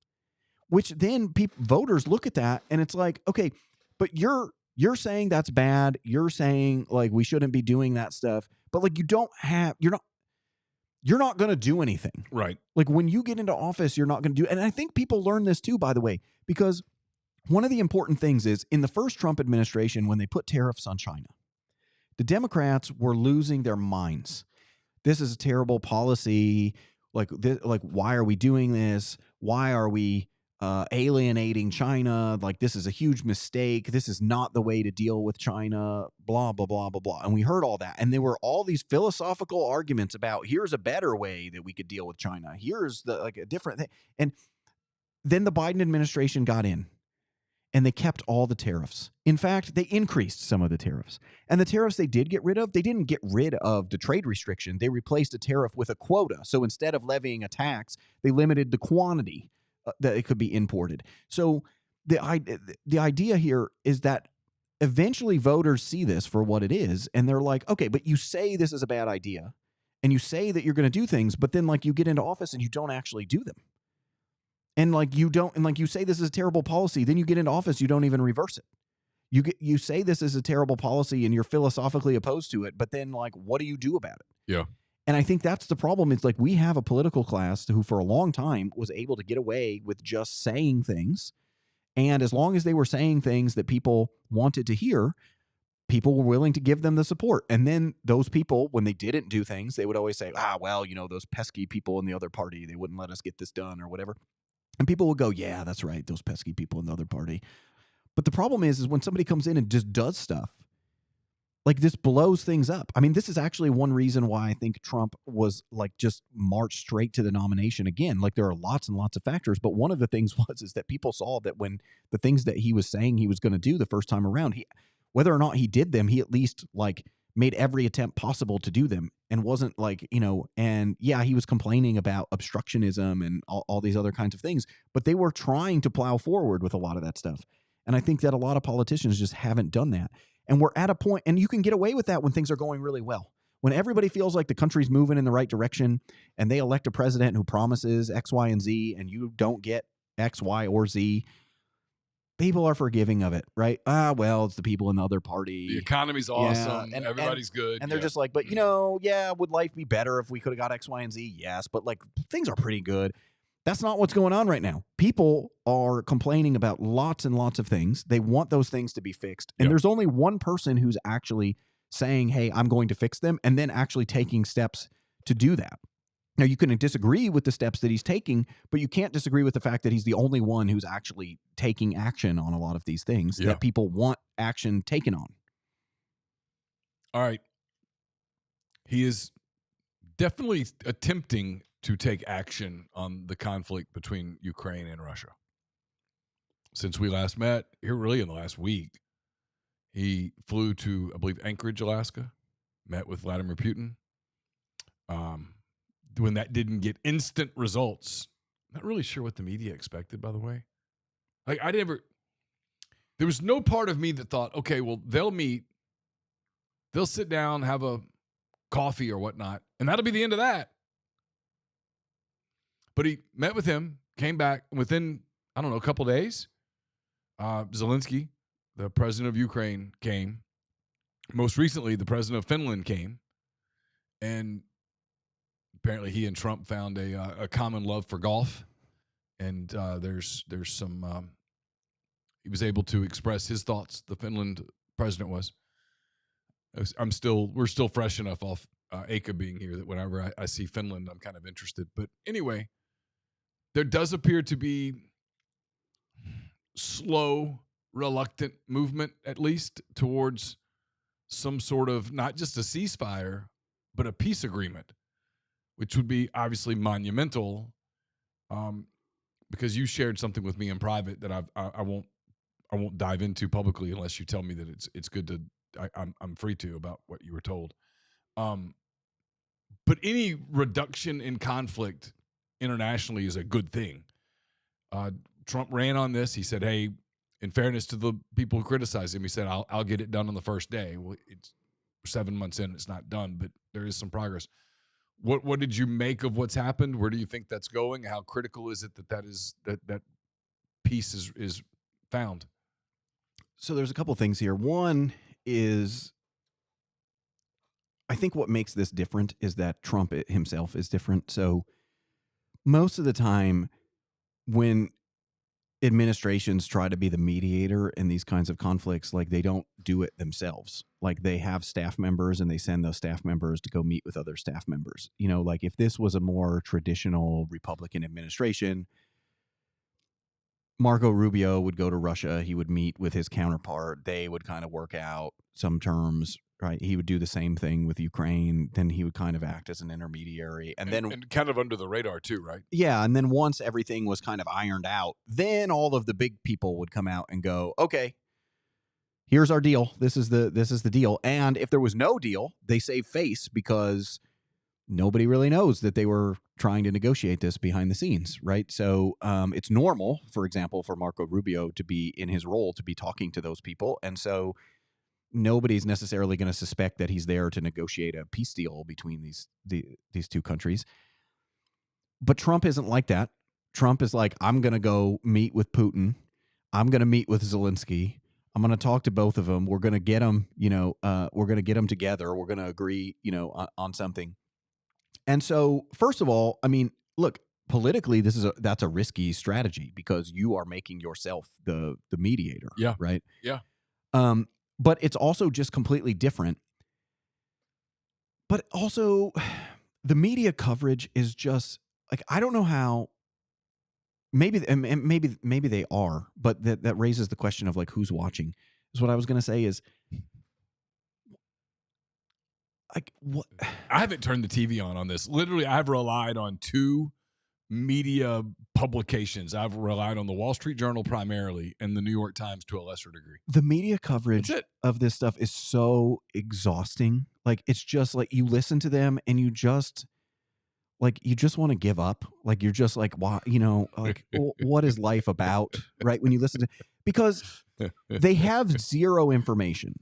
which then voters look at that and it's like, okay, but you're saying that's bad. You're saying, like, we shouldn't be doing that stuff, but, like, you're not going to do anything. Right. Like, when you get into office, you're not going to do. And I think people learn this too, by the way, because one of the important things is in the first Trump administration, when they put tariffs on China, the Democrats were losing their minds. This is a terrible policy. Like, why are we doing this? Why are we alienating China? Like, this is a huge mistake. This is not the way to deal with China, blah, blah, blah, blah, blah. And we heard all that. And there were all these philosophical arguments about here's a better way that we could deal with China. Here's a different thing. And then the Biden administration got in. And they kept all the tariffs. In fact, they increased some of the tariffs. And the tariffs they did get rid of, they didn't get rid of the trade restriction. They replaced a tariff with a quota. So instead of levying a tax, they limited the quantity that it could be imported. So the idea here is that eventually voters see this for what it is. And they're like, okay, but you say this is a bad idea. And you say that you're going to do things. But then you get into office and you don't actually do them. And you say this is a terrible policy, then you get into office, you don't even reverse it. You say this is a terrible policy and you're philosophically opposed to it, but then what do you do about it? Yeah. And I think that's the problem. It's we have a political class who for a long time was able to get away with just saying things. And as long as they were saying things that people wanted to hear, people were willing to give them the support. And then those people, when they didn't do things, they would always say, those pesky people in the other party, they wouldn't let us get this done or whatever. And people will go, yeah, that's right, those pesky people in the other party. But the problem is when somebody comes in and just does stuff, this blows things up. I mean, this is actually one reason why I think Trump was just marched straight to the nomination again. There are lots and lots of factors, but one of the things is that people saw that when the things that he was saying he was going to do the first time around, whether or not he did them, he at least made every attempt possible to do them and wasn't and yeah, he was complaining about obstructionism and all these other kinds of things, but they were trying to plow forward with a lot of that stuff. And I think that a lot of politicians just haven't done that. And we're at a point, and you can get away with that when things are going really well. When everybody feels like the country's moving in the right direction and they elect a president who promises X, Y, and Z, and you don't get X, Y, or Z, people are forgiving of it, right? It's the people in the other party. The economy's awesome. Yeah, and everybody's good. And they're just but would life be better if we could have got X, Y, and Z? Yes, but things are pretty good. That's not what's going on right now. People are complaining about lots and lots of things. They want those things to be fixed. And there's only one person who's actually saying, hey, I'm going to fix them, and then actually taking steps to do that. Now, you can disagree with the steps that he's taking, but you can't disagree with the fact that he's the only one who's actually taking action on a lot of these things that people want action taken on. All right. He is definitely attempting to take action on the conflict between Ukraine and Russia. Since we last met, here really in the last week, he flew to, I believe, Anchorage, Alaska, met with Vladimir Putin. When that didn't get instant results, not really sure what the media expected, by the way. There was no part of me that thought, okay, well, they'll meet, they'll sit down, have a coffee or whatnot, and that'll be the end of that. But he met with him, came back, and within, a couple of days, Zelensky, the president of Ukraine, came. Most recently, the president of Finland came. And apparently he and Trump found a common love for golf. And there's some he was able to express his thoughts, the Finland president was. We're still fresh enough off Aka being here that whenever I see Finland, I'm kind of interested. But anyway, there does appear to be slow, reluctant movement, at least, towards some sort of not just a ceasefire, but a peace agreement, which would be obviously monumental. Because you shared something with me in private that I won't dive into publicly unless you tell me that it's good to. I'm free to about what you were told. But any reduction in conflict internationally is a good thing. Trump ran on this. He said, hey, in fairness to the people who criticize him, he said, I'll get it done on the first day. Well, it's 7 months in, it's not done, but there is some progress. What did you make of what's happened? Where do you think that's going? How critical is it that peace is found? So there's a couple things here. One is, I think what makes this different is that Trump himself is different. So most of the time when administrations try to be the mediator in these kinds of conflicts, like they don't do it themselves. Like they have staff members and they send those staff members to go meet with other staff members. You know, like if this was a more traditional Republican administration, Marco Rubio would go to Russia. He would meet with his counterpart. They would kind of work out some terms, right? He would do the same thing with Ukraine. Then he would kind of act as an intermediary. And kind of under the radar too, right? Yeah. And then once everything was kind of ironed out, then all of the big people would come out and go, okay, here's our deal. This is the deal. And if there was no deal, they save face because nobody really knows that they were trying to negotiate this behind the scenes, right? So it's normal, for example, for Marco Rubio to be in his role to be talking to those people. And so nobody's necessarily going to suspect that he's there to negotiate a peace deal between these two countries. But Trump isn't like that. Trump is like, I'm going to go meet with Putin. I'm going to meet with Zelensky. I'm going to talk to both of them. We're going to get them, we're going to get them together. We're going to agree, on something. And so, first of all, I mean, look, politically, that's a risky strategy because you are making yourself the mediator. Yeah. Right. Yeah. But it's also just completely different. But also, the media coverage is just like, I don't know how. Maybe they are, but that raises the question of like who's watching. Is what I was going to say is. Like what? I haven't turned the TV on this. Literally, I've relied on two media publications. I've relied on the Wall Street Journal primarily and the New York Times to a lesser degree. The media coverage of this stuff is so exhausting. Like it's just like you listen to them and you just want to give up. Like you're just like, why? Like what is life about? Right? When you listen to, because they have zero information.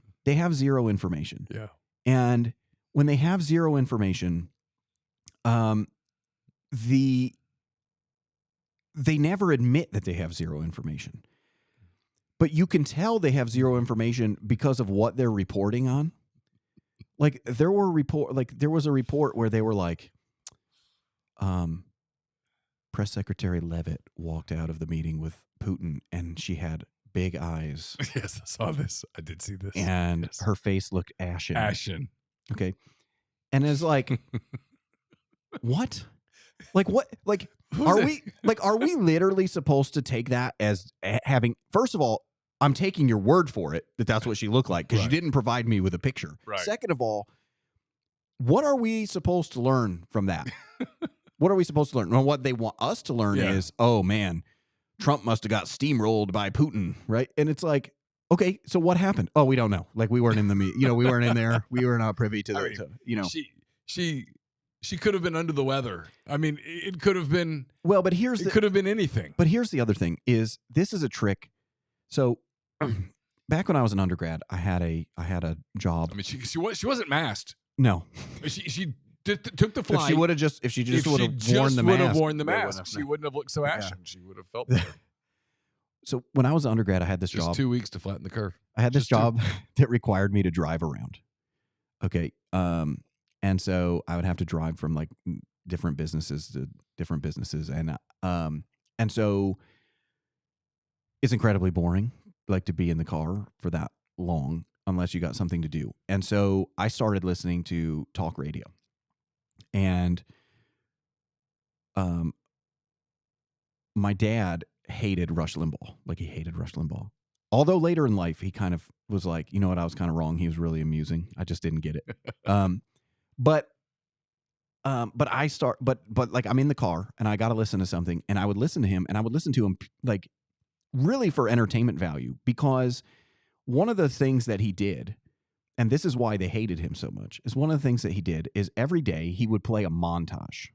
Yeah. And when they have zero information, they never admit that they have zero information. But you can tell they have zero information because of what they're reporting on. Like there was a report where they were like, Press Secretary Leavitt walked out of the meeting with Putin and she had big eyes. Yes, I saw this. I did see this. And her face looked ashen. Okay. And it's like, what? Like what? Like, are we literally supposed to take that as having, first of all, I'm taking your word for it that that's what she looked like because you didn't provide me with a picture. Right. Second of all, what are we supposed to learn from that? What are we supposed to learn? Well, what they want us to learn is, oh man, Trump must have got steamrolled by Putin, right? And it's like, okay, so what happened? Oh, we don't know. Like we weren't in the meeting. We weren't in there. We were not privy to the. She could have been under the weather. I mean, it could have been. Well, but could have been anything. But here's the other thing: is this is a trick. So, back when I was an undergrad, I had a job. I mean, she wasn't masked. No, she took the flight. If she just would have worn the mask, she wouldn't have looked so ashen. Yeah. She would have felt better. So when I was an undergrad, I had this job. Just 2 weeks to flatten the curve. I had this job that required me to drive around. Okay. And so I would have to drive from like different businesses to different businesses. And so it's incredibly boring, like to be in the car for that long, unless you got something to do. And so I started listening to talk radio. And my dad hated Rush Limbaugh. Like he hated Rush Limbaugh. Although later in life, he kind of was like, you know what, I was kind of wrong. He was really amusing. I just didn't get it. But like I'm in the car and I got to listen to something and I would listen to him and I would listen to him like really for entertainment value because one of the things that he did, and this is why they hated him so much, is one of the things that he did is every day he would play a montage.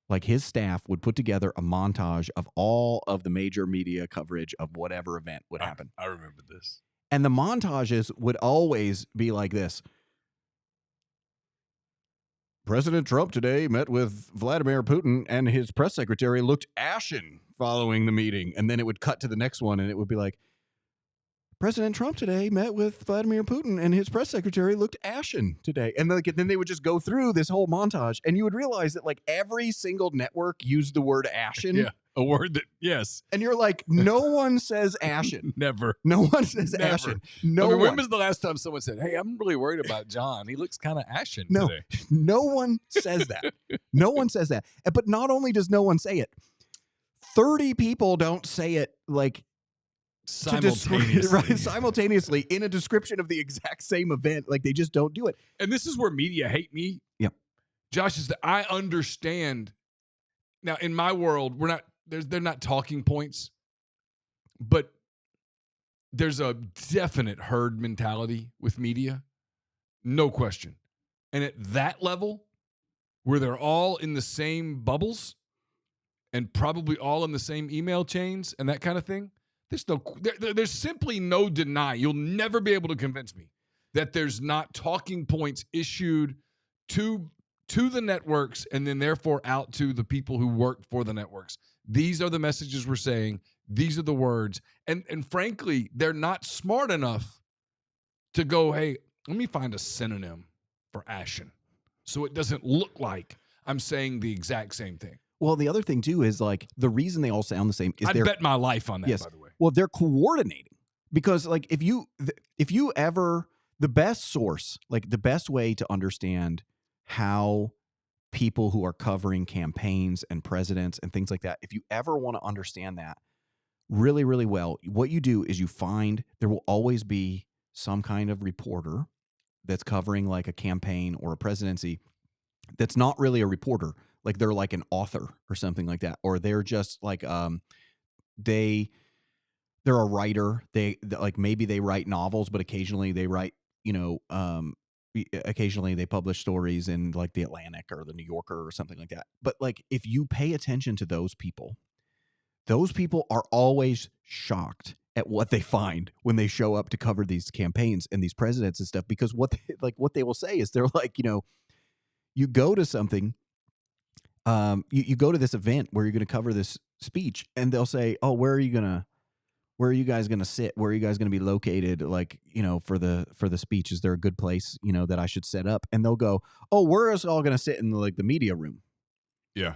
Like his staff would put together a montage of all of the major media coverage of whatever event would happen. I remember this. And the montages would always be like this. President Trump today met with Vladimir Putin and his press secretary looked ashen following the meeting. And then it would cut to the next one and it would be like, President Trump today met with Vladimir Putin and his press secretary looked ashen today. And then they would just go through this whole montage and you would realize that like every single network used the word ashen. Yeah. A word that, yes. And you're like, no one says ashen. Never. No one says Never. ashen. No I mean, one. when was the last time someone said, hey, I'm really worried about John. He looks kind of ashen No, today. no one says that. No one says that. But not only does no one say it, 30 people don't say it like simultaneously. Simultaneously in a description of the exact same event. Like they just don't do it. And this is where media hate me. Yep. Josh, is that I understand. Now, in my world, they're not talking points, but there's a definite herd mentality with media. No question. And at that level, where they're all in the same bubbles and probably all in the same email chains and that kind of thing, there's simply no deny. You'll never be able to convince me that there's not talking points issued to the networks and then therefore out to the people who work for the networks. These are the messages we're saying. These are the words. And frankly, they're not smart enough to go, hey, let me find a synonym for ashen so it doesn't look like I'm saying the exact same thing. Well, the other thing, too, is like the reason they all sound the same is I'd bet my life on that, yes, by the way. Well, they're coordinating because like if you ever, the best source, like the best way to understand how people who are covering campaigns and presidents and things like that, if you ever want to understand that really, really well, what you do is you find there will always be some kind of reporter that's covering like a campaign or a presidency that's not really a reporter. Like they're like an author or something like that. Or they're just like, they're a writer. They like, maybe they write novels, but occasionally they write, occasionally they publish stories in like the Atlantic or the New Yorker or something like that. But like, if you pay attention to those people are always shocked at what they find when they show up to cover these campaigns and these presidents and stuff, because what they will say is they're like, you go to something, you go to this event where you're going to cover this speech and they'll say, oh, where are you guys going to sit? Where are you guys going to be located? Like, for the speech, is there a good place, that I should set up? And they'll go, oh, we're us all going to sit in the media room. Yeah.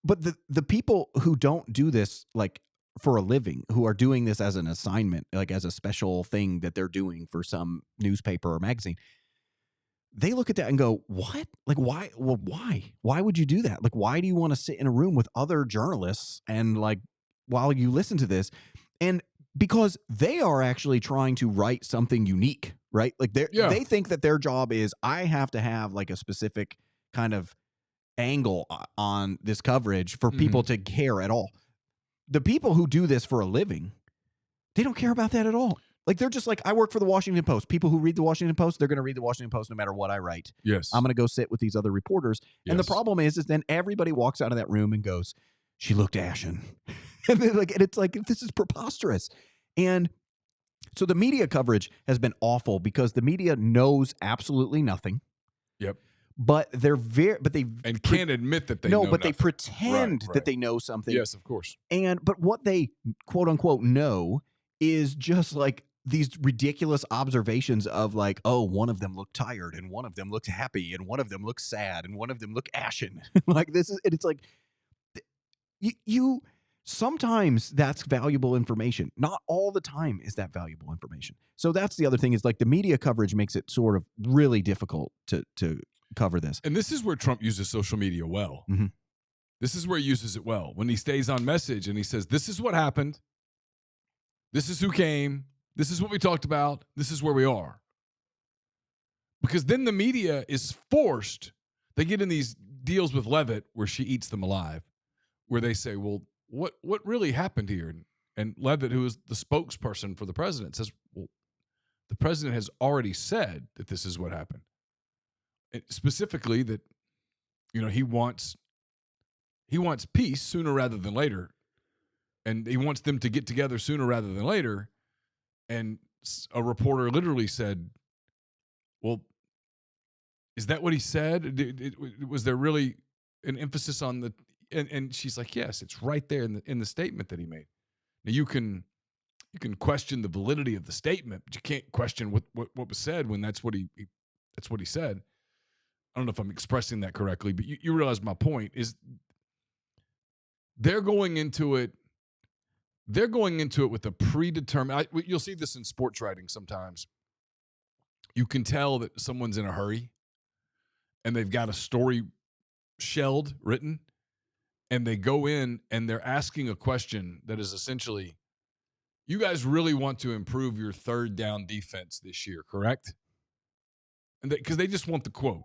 But the people who don't do this, like for a living, who are doing this as an assignment, like as a special thing that they're doing for some newspaper or magazine, they look at that and go, what? Like, why? Well, why would you do that? Like, why do you want to sit in a room with other journalists and like, while you listen to this? And because they are actually trying to write something unique, right? Like they think that their job is, I have to have like a specific kind of angle on this coverage for people to care at all. The people who do this for a living, they don't care about that at all. Like they're just like, I work for the Washington Post. People who read the Washington Post, they're going to read the Washington Post no matter what I write. Yes. I'm going to go sit with these other reporters. Yes. And the problem is then everybody walks out of that room and goes, she looked ashen. and it's like, this is preposterous. And so the media coverage has been awful because the media knows absolutely nothing. Yep. But they can't admit that they know but nothing. They pretend that they know something. Yes, of course. But what they quote unquote know is just like these ridiculous observations of like, oh, one of them looked tired and one of them looked happy and one of them looked sad and one of them looked ashen. Like this is, it's like you sometimes that's valuable information. Not all the time is that valuable information. So that's the other thing is like the media coverage makes it sort of really difficult to cover this. And this is where Trump uses social media well. Mm-hmm. This is where he uses it well. When he stays on message and he says, this is what happened. This is who came. This is what we talked about. This is where we are. Because then the media is forced. They get in these deals with Levitt where she eats them alive, where they say, well, what really happened here? And Levitt, who is the spokesperson for the president, says, well, the president has already said that this is what happened. Specifically that, he wants peace sooner rather than later. And he wants them to get together sooner rather than later. And a reporter literally said, well, is that what he said? Was there really an emphasis on the, and she's like, yes, it's right there in the statement that he made. Now you can question the validity of the statement, but you can't question what was said when that's what he said. I don't know if I'm expressing that correctly, but you realize my point is they're going into it. They're going into it with a predetermined. You'll see this in sports writing sometimes. You can tell that someone's in a hurry, and they've got a story written, and they go in and they're asking a question that is essentially, you guys really want to improve your third down defense this year, correct? And because they just want the quote,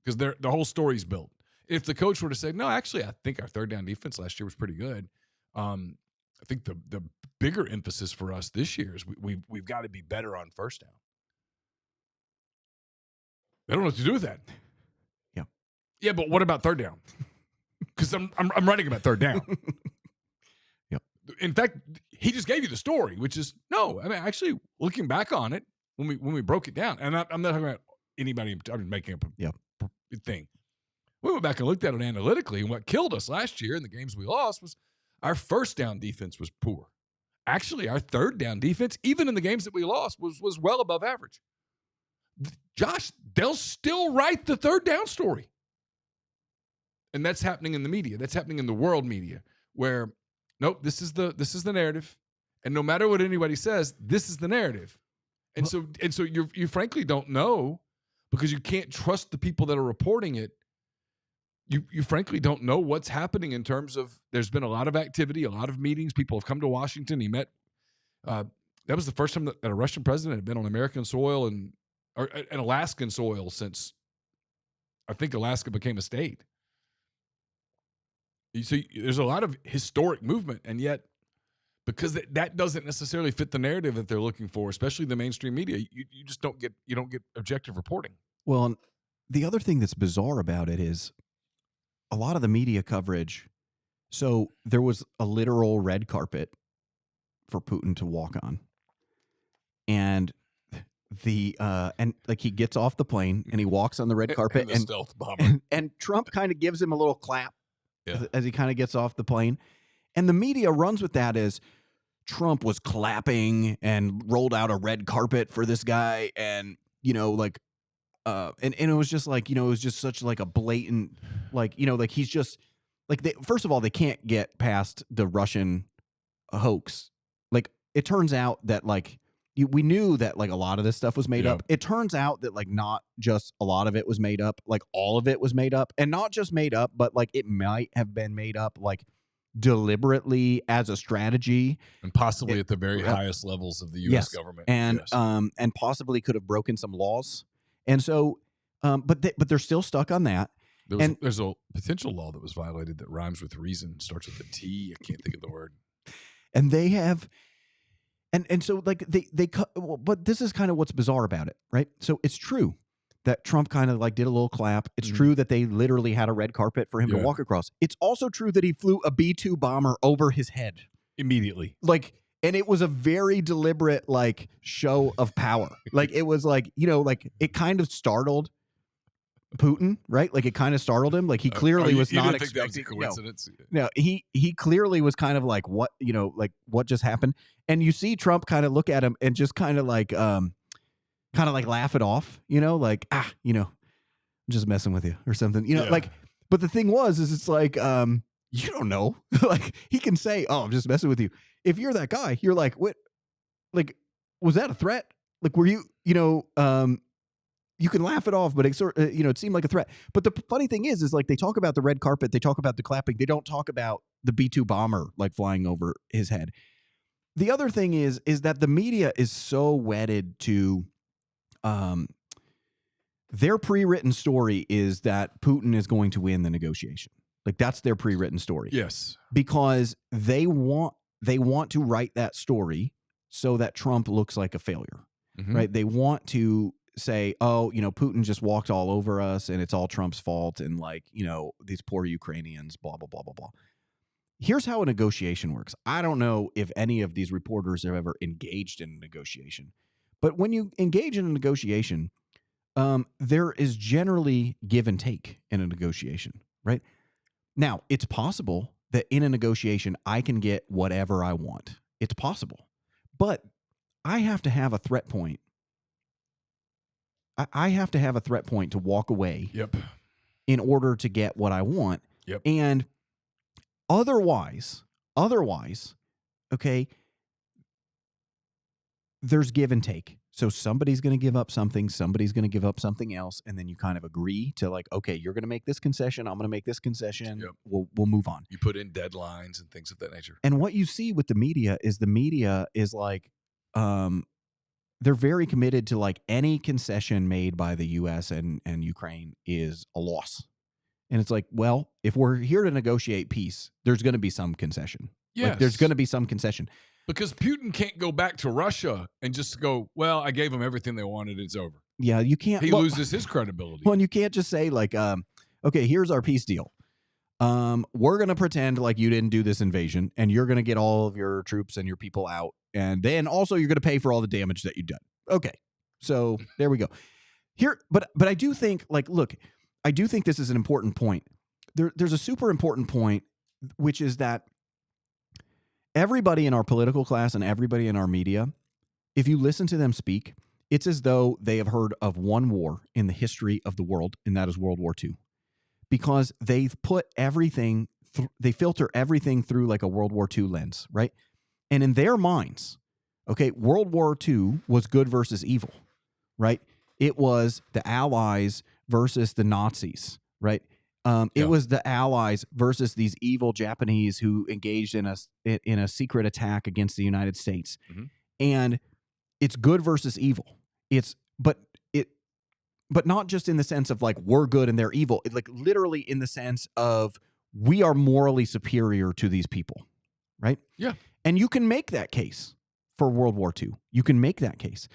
because the whole story's built. If the coach were to say, no, actually, I think our third down defense last year was pretty good. I think the bigger emphasis for us this year is we've got to be better on first down. They don't know what to do with that. Yeah. Yeah, but what about third down? Because I'm writing about third down. Yep. In fact, he just gave you the story, which is no. I mean, actually, looking back on it, when we broke it down, and I'm not talking about anybody. I'm making up a thing. We went back and looked at it analytically, and what killed us last year in the games we lost was our first down defense was poor. Actually, our third down defense, even in the games that we lost, was well above average. Josh, they'll still write the third down story. And that's happening in the media. That's happening in the world media, where, nope, this is the narrative. And no matter what anybody says, this is the narrative. And so you frankly don't know, because you can't trust the people that are reporting it. You frankly don't know what's happening in terms of, there's been a lot of activity, a lot of meetings. People have come to Washington. He met. That was the first time that a Russian president had been on American soil or an Alaskan soil since, I think, Alaska became a state. You see, there's a lot of historic movement, and yet, because that doesn't necessarily fit the narrative that they're looking for, especially the mainstream media, you just don't get objective reporting. Well, the other thing that's bizarre about it is a lot of the media coverage. So there was a literal red carpet for Putin to walk on, and like he gets off the plane and he walks on the red carpet, and stealth bomber, and Trump kind of gives him a little clap. Yeah. As he kind of gets off the plane. And the media runs with that as Trump was clapping and rolled out a red carpet for this guy. And, and it was just like, it was just such like a blatant, like, like he's just like, first of all, they can't get past the Russian hoax. Like, it turns out that like, we knew that like a lot of this stuff was made up. It turns out that like not just a lot of it was made up, like all of it was made up, and not just made up, but like it might have been made up like deliberately as a strategy, and possibly at the very highest levels of the U.S. government, and possibly could have broken some laws. And so, but they're still stuck on that. There's a potential law that was violated that rhymes with reason, starts with a T. I can't think of the word. And they have. And so like but this is kind of what's bizarre about it, right? So it's true that Trump kind of like did a little clap. It's true that they literally had a red carpet for him to walk across. It's also true that he flew a B-2 bomber over his head immediately. Like, and it was a very deliberate like show of power. Like it was like, like it kind of startled Putin, right? Like it kind of startled him. Like he clearly was not expecting. That was a coincidence? No, he clearly was kind of like, what, like what just happened? And you see Trump kind of look at him and just kind of like laugh it off, like, I'm just messing with you or something, like, but the thing is it's like, you don't know, like he can say, oh, I'm just messing with you. If you're that guy, you're like, what, like, was that a threat? Like, were you, you can laugh it off, but it sort of, it seemed like a threat. But the funny thing is like they talk about the red carpet, they talk about the clapping, they don't talk about the B-2 bomber like flying over his head. The other thing is that the media is so wedded to their pre-written story is that Putin is going to win the negotiation. Like that's their pre-written story. Yes. Because they want to write that story so that Trump looks like a failure. Mm-hmm. Right? They want to say, oh, Putin just walked all over us and it's all Trump's fault and like, these poor Ukrainians, blah, blah, blah, blah, blah. Here's how a negotiation works. I don't know if any of these reporters have ever engaged in a negotiation, but when you engage in a negotiation, there is generally give and take in a negotiation, right? Now, it's possible that in a negotiation, I can get whatever I want. It's possible, but I have to have a threat point. I have to have a threat point to walk away. Yep. In order to get what I want. Yep. And Otherwise, okay, there's give and take. So somebody's going to give up something, somebody's going to give up something else, and then you kind of agree to like, okay, you're going to make this concession, I'm going to make this concession. Yep. We'll move on. You put in deadlines and things of that nature. And what you see with the media is like, they're very committed to like any concession made by the U.S. and Ukraine is a loss. And it's like, well, if we're here to negotiate peace, there's going to be some concession. Yes. Like, there's going to be some concession. Because Putin can't go back to Russia and just go, well, I gave them everything they wanted. It's over. Yeah, you can't. He loses his credibility. Well, and you can't just say like, okay, here's our peace deal. We're going to pretend like you didn't do this invasion and you're going to get all of your troops and your people out. And then also you're going to pay for all the damage that you've done. Okay. So there we go. Here, but I do think like, look, I do think this is an important point. There's a super important point, which is that everybody in our political class and everybody in our media, if you listen to them speak, it's as though they have heard of one war in the history of the world, and that is World War II. Because they've put everything, they filter everything through like a World War II lens, right? And in their minds, okay, World War II was good versus evil, right? It was the Allies versus the Nazis, right? It was the Allies versus these evil Japanese who engaged in a secret attack against the United States. Mm-hmm. And it's good versus evil. But not just in the sense of like we're good and they're evil. Like literally in the sense of we are morally superior to these people, right? Yeah. And you can make that case for World War II. You can make that case.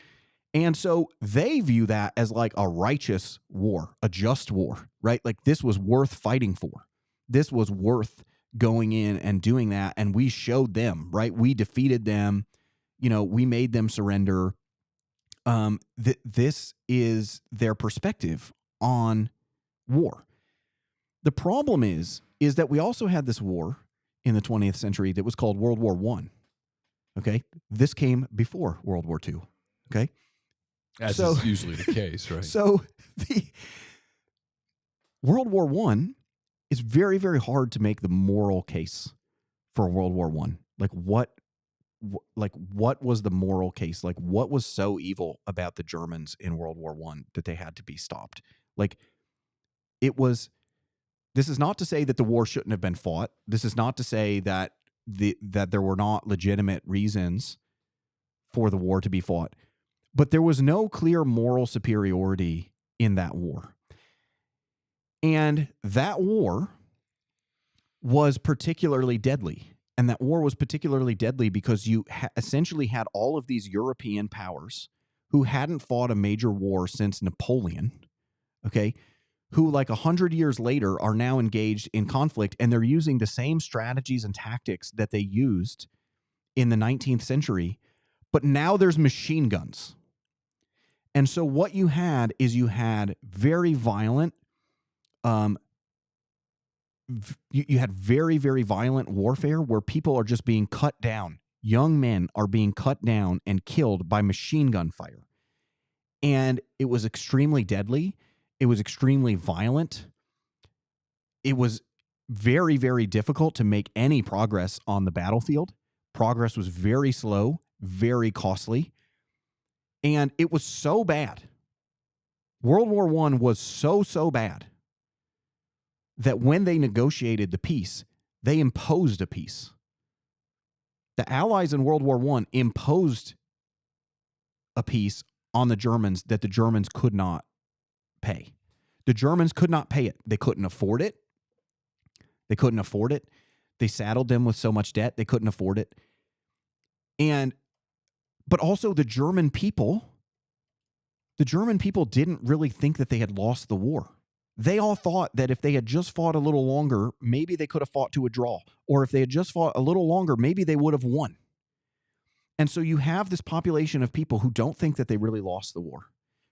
And so they view that as like a righteous war, a just war, right? Like this was worth fighting for. This was worth going in and doing that. And we showed them, right? We defeated them. You know, we made them surrender. This is their perspective on war. The problem is that we also had this war in the 20th century that was called World War I. Okay. This came before World War II. Okay. As is usually the case, right? So the World War I is very, very hard to make the moral case for World War I. Like what was the moral case? Like what was so evil about the Germans in World War I that they had to be stopped? Like this is not to say that the war shouldn't have been fought. This is not to say that that there were not legitimate reasons for the war to be fought. But there was no clear moral superiority in that war. And that war was particularly deadly. And that war was particularly deadly because you essentially had all of these European powers who hadn't fought a major war since Napoleon, okay, who like 100 years later are now engaged in conflict, and they're using the same strategies and tactics that they used in the 19th century, but now there's machine guns. And so what you had is you had very violent, you had very, very violent warfare where people are just being cut down. Young men are being cut down and killed by machine gun fire. And it was extremely deadly. It was extremely violent. It was very, very difficult to make any progress on the battlefield. Progress was very slow, very costly. And it was so bad. World War I was so bad that when they negotiated the peace, they imposed a peace. The Allies in World War I imposed a peace on the Germans that the Germans could not pay. The Germans could not pay it. They couldn't afford it. They saddled them with so much debt, they couldn't afford it. But also the German people didn't really think that they had lost the war. They all thought that if they had just fought a little longer, maybe they could have fought to a draw. Or if they had just fought a little longer, maybe they would have won. And so you have this population of people who don't think that they really lost the war,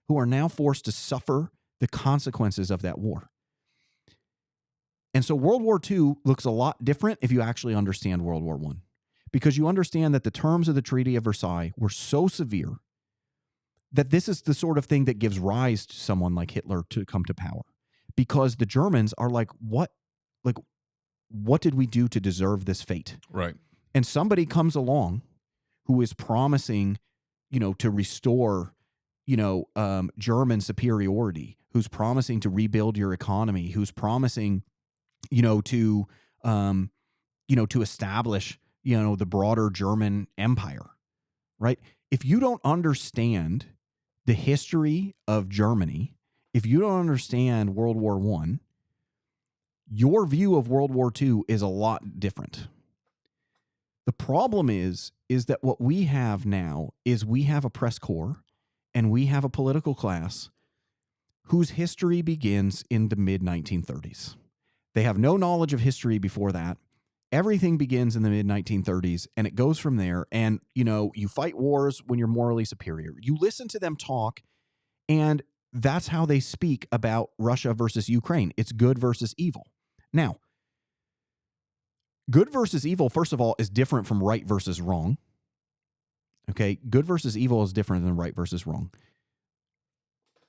who are now forced to suffer the consequences of that war. And so World War II looks a lot different if you actually understand World War I. Because you understand that the terms of the Treaty of Versailles were so severe that this is the sort of thing that gives rise to someone like Hitler to come to power. Because the Germans are like, what? Like, what did we do to deserve this fate? Right. And somebody comes along who is promising, to restore, German superiority, who's promising to rebuild your economy, who's promising, to establish, the broader German empire, right? If you don't understand the history of Germany, if you don't understand World War I, your view of World War II is a lot different. The problem is that what we have now is we have a press corps and we have a political class whose history begins in the mid-1930s. They have no knowledge of history before that. Everything begins in the mid-1930s, and it goes from there. And, you fight wars when you're morally superior. You listen to them talk, and that's how they speak about Russia versus Ukraine. It's good versus evil. Now, good versus evil, first of all, is different from right versus wrong. Okay? Good versus evil is different than right versus wrong.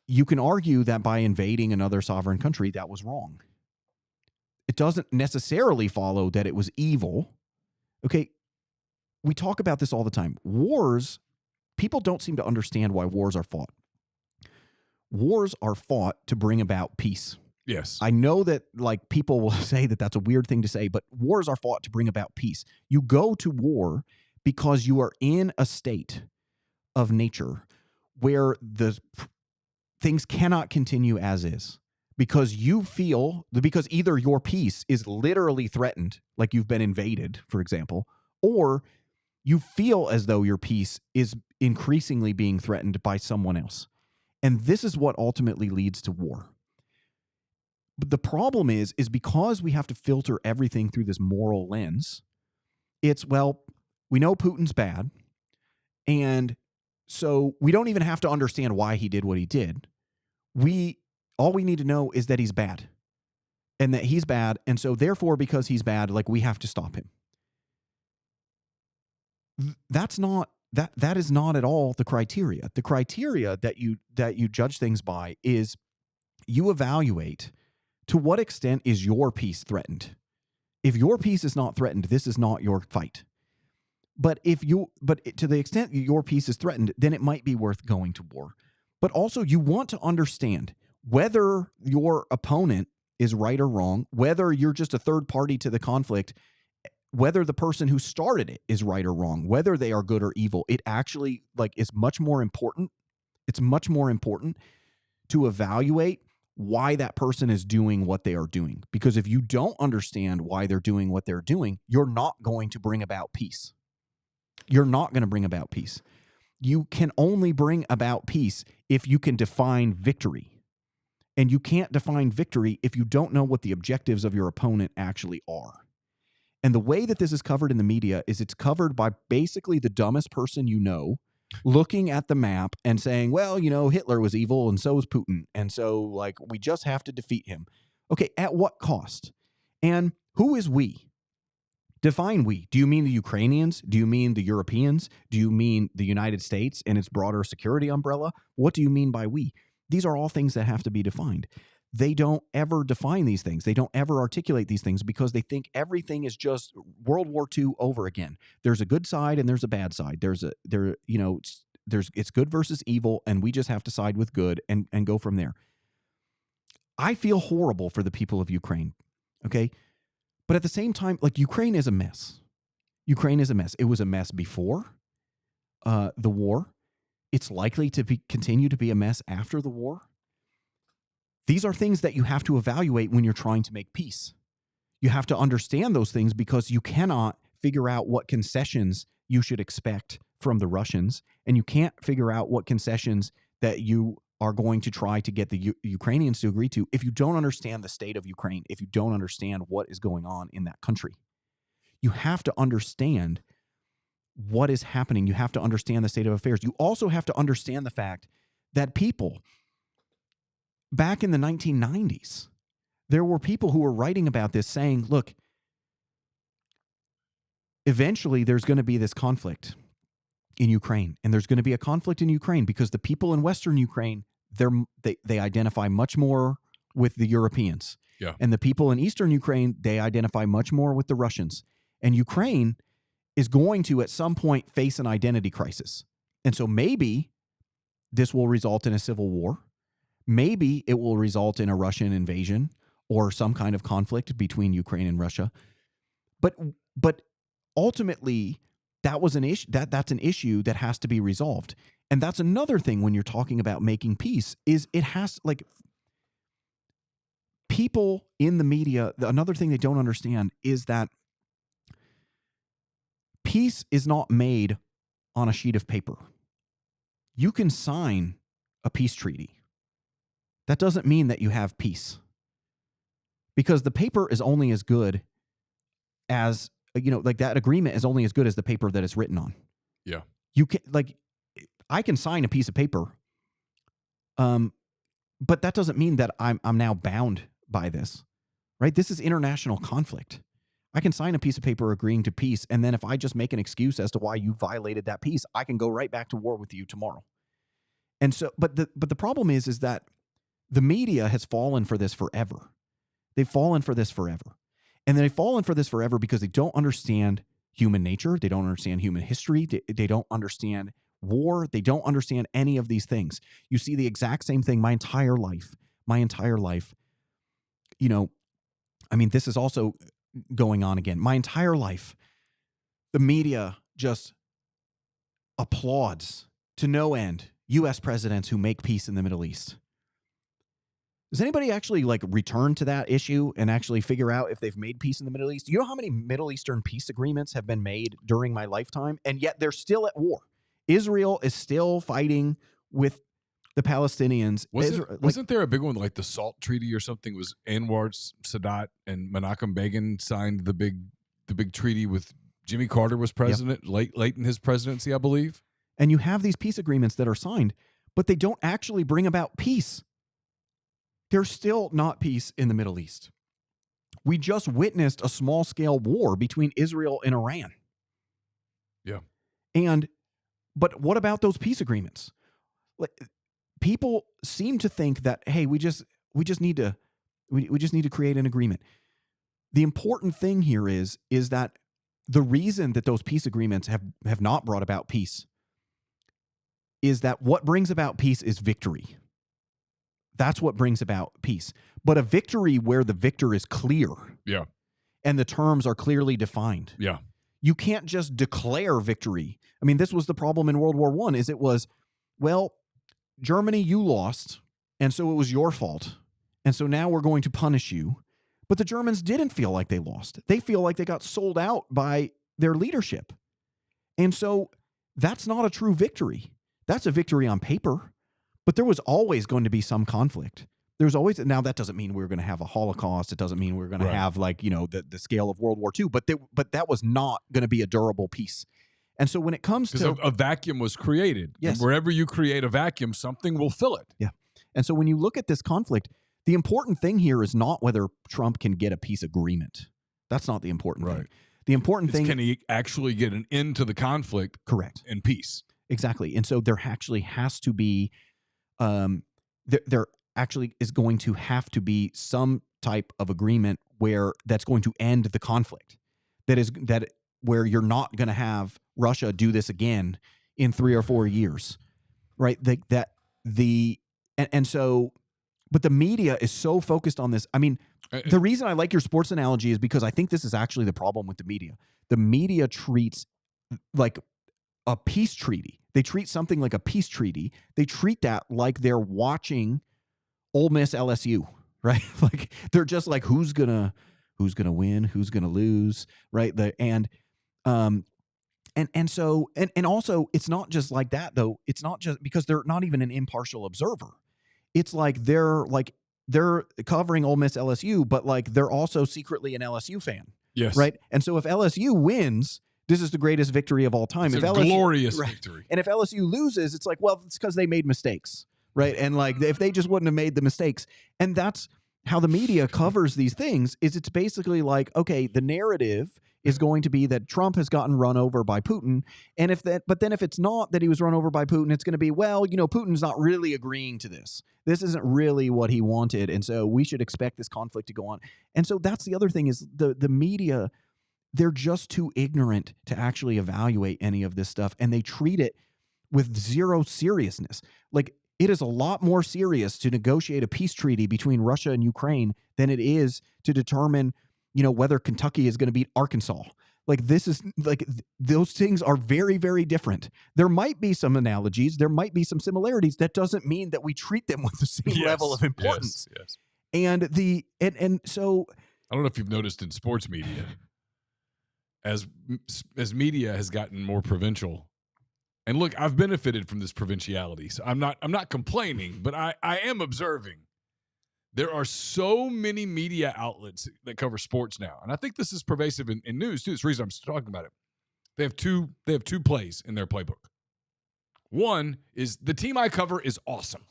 You can argue that by invading another sovereign country, that was wrong. It doesn't necessarily follow that it was evil. Okay? We talk about this all the time. Wars, people don't seem to understand why wars are fought. Wars are fought to bring about peace. Yes. I know that people will say that that's a weird thing to say, but wars are fought to bring about peace. You go to war because you are in a state of nature where the things cannot continue as is, because because either your peace is literally threatened, like you've been invaded, for example, or you feel as though your peace is increasingly being threatened by someone else. And this is what ultimately leads to war. But the problem is because we have to filter everything through this moral lens, we know Putin's bad, and so we don't even have to understand why he did what he did. All we need to know is that he's bad, and that he's bad, and so therefore, because he's bad, we have to stop him. That is not at all the criteria. The criteria that you judge things by is you evaluate to what extent is your peace threatened. If your peace is not threatened, this is not your fight. But to the extent your peace is threatened, then it might be worth going to war. But also, you want to understand whether your opponent is right or wrong, whether you're just a third party to the conflict, whether the person who started it is right or wrong, whether they are good or evil. It actually is much more important. It's much more important to evaluate why that person is doing what they are doing. Because if you don't understand why they're doing what they're doing, you're not going to bring about peace. You're not going to bring about peace. You can only bring about peace if you can define victory. And you can't define victory if you don't know what the objectives of your opponent actually are. And the way that this is covered in the media is it's covered by basically the dumbest person looking at the map and saying, well, Hitler was evil and so was Putin. And so we just have to defeat him. Okay, at what cost? And who is we? Define we. Do you mean the Ukrainians? Do you mean the Europeans? Do you mean the United States and its broader security umbrella? What do you mean by we? These are all things that have to be defined. They don't ever define these things. They don't ever articulate these things because they think everything is just World War II over again. There's a good side and there's a bad side. It's good versus evil, and we just have to side with good and go from there. I feel horrible for the people of Ukraine. Okay. But at the same time, Ukraine is a mess. Ukraine is a mess. It was a mess before the war. It's likely to continue to be a mess after the war. These are things that you have to evaluate when you're trying to make peace. You have to understand those things because you cannot figure out what concessions you should expect from the Russians, and you can't figure out what concessions that you are going to try to get the Ukrainians to agree to if you don't understand the state of Ukraine, if you don't understand what is going on in that country. You have to understand what is happening. You have to understand the state of affairs. You also have to understand the fact that people back in the 1990s, there were people who were writing about this saying, look, eventually there's going to be this conflict in Ukraine, and there's going to be a conflict in Ukraine because the people in Western Ukraine, they identify much more with the Europeans. Yeah. And the people in eastern Ukraine, they identify much more with the Russians. And Ukraine is going to, at some point, face an identity crisis. And so maybe this will result in a civil war. Maybe it will result in a Russian invasion or some kind of conflict between Ukraine and Russia. But ultimately, that was an issue. That's an issue that has to be resolved. And that's another thing when you're talking about making peace, is it has, like, people in the media, another thing they don't understand is that peace is not made on a sheet of paper. You can sign a peace treaty. That doesn't mean that you have peace, because the paper is only as good as, like, that agreement is only as good as the paper that it's written on. Yeah. You can, like, I can sign a piece of paper, but that doesn't mean that I'm now bound by this, right? This is international conflict. I can sign a piece of paper agreeing to peace, and then if I just make an excuse as to why you violated that peace, I can go right back to war with you tomorrow. And so, but the problem is that the media has fallen for this forever. They've fallen for this forever. And they've fallen for this forever because they don't understand human nature. They don't understand human history. They don't understand war. They don't understand any of these things. You see the exact same thing my entire life. This is also going on again. My entire life, the media just applauds to no end U.S. presidents who make peace in the Middle East. Does anybody actually, like, return to that issue and actually figure out if they've made peace in the Middle East? Do you know how many Middle Eastern peace agreements have been made during my lifetime? And yet they're still at war. Israel is still fighting with the Palestinians. Wasn't there a big one, like the SALT Treaty or something? It was Anwar Sadat and Menachem Begin signed the big treaty with Jimmy Carter was president, yep. late in his presidency, I believe. And you have these peace agreements that are signed, but they don't actually bring about peace. There's still not peace in the Middle East. We just witnessed a small-scale war between Israel and Iran. Yeah. But what about those peace agreements? Like, people seem to think that, hey, we just need to create an agreement. The important thing here is that the reason that those peace agreements have not brought about peace is that what brings about peace is victory. That's what brings about peace. But a victory where the victor is clear. Yeah. And the terms are clearly defined. Yeah. You can't just declare victory. I mean, this was the problem in World War I, is it was, well, Germany, you lost, and so it was your fault. And so now we're going to punish you. But the Germans didn't feel like they lost. They feel like they got sold out by their leadership. And so that's not a true victory. That's a victory on paper. But there was always going to be some conflict. There's always, now that doesn't mean we're going to have a Holocaust. It doesn't mean we're going to have, like, the scale of World War II. But that was not going to be a durable peace. And so when it comes to... Because a vacuum was created. Yes. And wherever you create a vacuum, something will fill it. Yeah. And so when you look at this conflict, the important thing here is not whether Trump can get a peace agreement. That's not the important thing. The important thing... Can he actually get an end to the conflict? Correct. In peace. Exactly. And so there actually has to be... there actually is going to have to be some type of agreement where that's going to end the conflict. Where you're not going to have Russia do this again in 3 or 4 years, right? So, but the media is so focused on this. I mean, the reason I like your sports analogy is because I think this is actually the problem with the media. The media treats like a peace treaty. They treat something like a peace treaty. They treat that like they're watching Ole Miss LSU, right? Like, they're just like, who's gonna win, who's gonna lose, right? And also, it's not just like that, though. It's not just because they're not even an impartial observer. It's like they're covering Ole Miss LSU, but like they're also secretly an LSU fan. Yes. Right. And so if LSU wins, this is the greatest victory of all time. It's a glorious victory. And if LSU loses, it's like, well, it's because they made mistakes, right? And like, if they just wouldn't have made the mistakes, and that's how the media covers these things is it's basically like, okay, the narrative is going to be that Trump has gotten run over by Putin. And but then if it's not that he was run over by Putin, it's going to be, well, Putin's not really agreeing to this. This isn't really what he wanted. And so we should expect this conflict to go on. And so that's the other thing is the media, they're just too ignorant to actually evaluate any of this stuff. And they treat it with zero seriousness. Like, it is a lot more serious to negotiate a peace treaty between Russia and Ukraine than it is to determine, whether Kentucky is going to beat Arkansas. Like, this is like those things are very, very different. There might be some analogies. There might be some similarities. That doesn't mean that we treat them with the same level of importance. Yes. And so I don't know if you've noticed in sports media, as media has gotten more provincial. And look, I've benefited from this provinciality, so I'm not complaining, but I am observing there are so many media outlets that cover sports now, and I think this is pervasive in news too. That's the reason I'm talking about it. They have two plays in their playbook. One is the team I cover is awesome,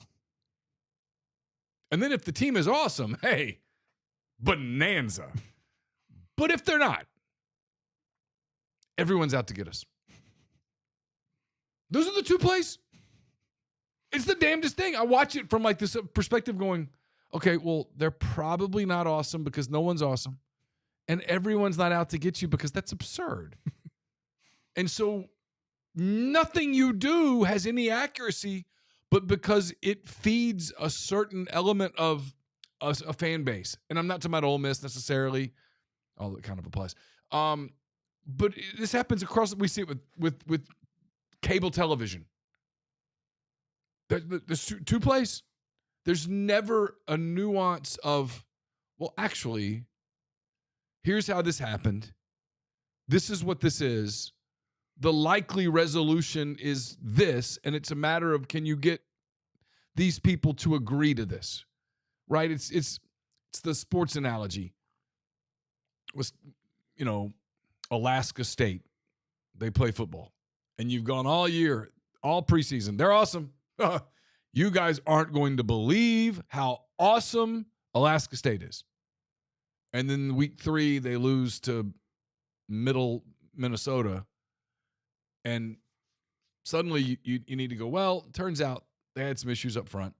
and then if the team is awesome, hey, bonanza. But if they're not, everyone's out to get us. Those are the two plays. It's the damnedest thing. I watch it from like this perspective going, okay, well, they're probably not awesome because no one's awesome. And everyone's not out to get you because that's absurd. And so nothing you do has any accuracy, but because it feeds a certain element of a fan base. And I'm not talking about Ole Miss necessarily, although it kind of applies. But this happens across, we see it with cable television. There's two plays. There's never a nuance of, well, actually, here's how this happened. This is what this is. The likely resolution is this, and it's a matter of, can you get these people to agree to this? Right? It's the sports analogy. It was, Alaska State. They play football. And you've gone all year, all preseason. They're awesome. You guys aren't going to believe how awesome Alaska State is. And then week 3, they lose to middle Minnesota. And suddenly you need to go, well, turns out they had some issues up front.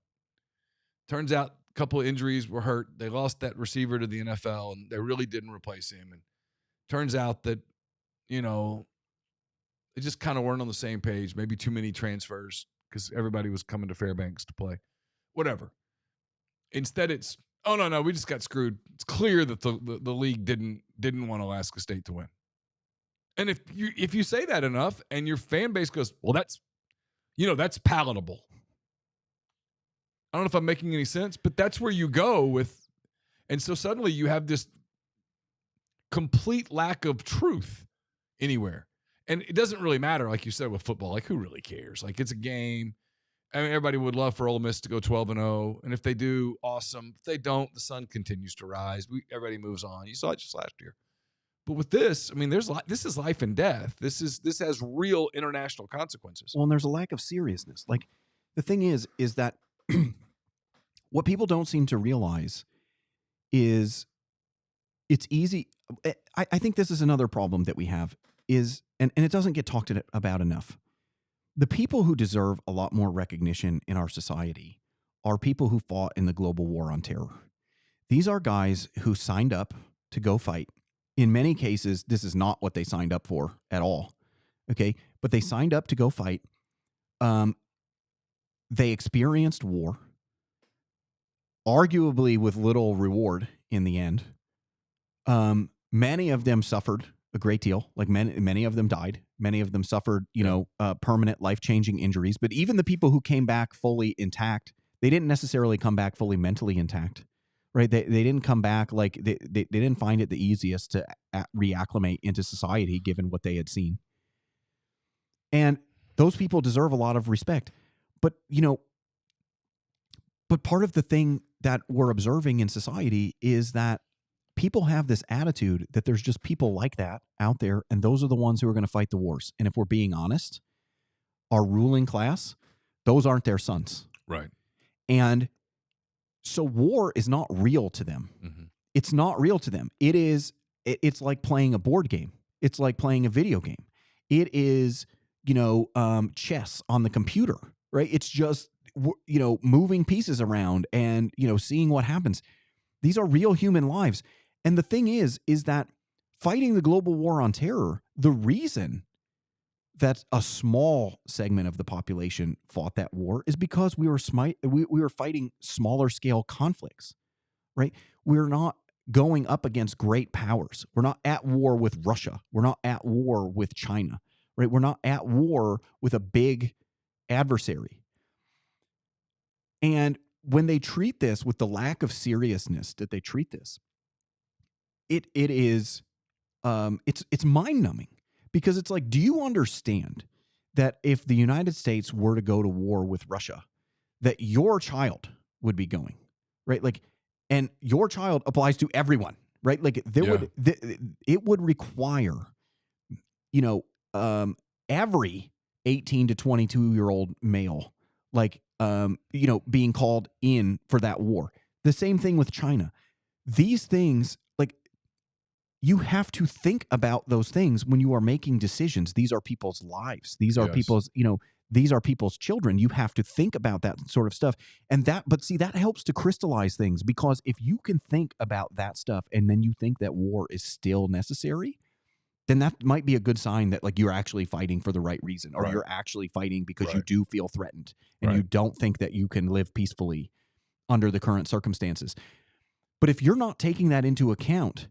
Turns out a couple of injuries were hurt. They lost that receiver to the NFL, and they really didn't replace him. And turns out that, they just kind of weren't on the same page. Maybe too many transfers because everybody was coming to Fairbanks to play. Whatever. Instead, it's, oh, no, we just got screwed. It's clear that the league didn't want Alaska State to win. And if you say that enough and your fan base goes, well, that's palatable. I don't know if I'm making any sense, but that's where you go with. And so suddenly you have this complete lack of truth anywhere. And it doesn't really matter, like you said, with football. Like, who really cares? Like, it's a game. I mean, everybody would love for Ole Miss to go 12-0. And if they do, awesome. If they don't, the sun continues to rise. Everybody moves on. You saw it just last year. But with this, I mean, this is life and death. This has real international consequences. Well, and there's a lack of seriousness. Like, the thing is that what people don't seem to realize is it's easy. I think this is another problem that we have is, and it doesn't get talked about enough. The people who deserve a lot more recognition in our society are people who fought in the global war on terror. These are guys who signed up to go fight. In many cases, this is not what they signed up for at all. Okay. But they signed up to go fight. They experienced war, arguably with little reward in the end. Many of them suffered a great deal. Like many of them died. Many of them suffered, permanent life-changing injuries. But even the people who came back fully intact, they didn't necessarily come back fully mentally intact, right? They didn't come back like they didn't find it the easiest to reacclimate into society given what they had seen. And those people deserve a lot of respect. But, but part of the thing that we're observing in society is that people have this attitude that there's just people like that out there, and those are the ones who are going to fight the wars. And if we're being honest, our ruling class, those aren't their sons. Right. And So war is not real to them. Mm-hmm. It's not real to them. It's like playing a board game. It's like playing a video game. It is, chess on the computer, right? It's just, moving pieces around and, seeing what happens. These are real human lives. And the thing is that fighting the global war on terror, the reason that a small segment of the population fought that war is because we were fighting smaller scale conflicts, right? We're not going up against great powers. We're not at war with Russia. We're not at war with China, right? We're not at war with a big adversary. And when they treat this with the lack of seriousness that they treat this, it is it's mind-numbing, because it's like, do you understand that if the United States were to go to war with Russia, that your child would be going, right? Like, and your child applies to everyone, right? Like it would require, every 18 to 22-year-old male, being called in for that war. The same thing with China. These things, like, you have to think about those things when you are making decisions. These are people's lives. These are people's, these are people's children. You have to think about that sort of stuff. But see, that helps to crystallize things, because if you can think about that stuff and then you think that war is still necessary, then that might be a good sign that, like, you're actually fighting for the right reason, or you're actually fighting because you do feel threatened and you don't think that you can live peacefully under the current circumstances. But if you're not taking that into account,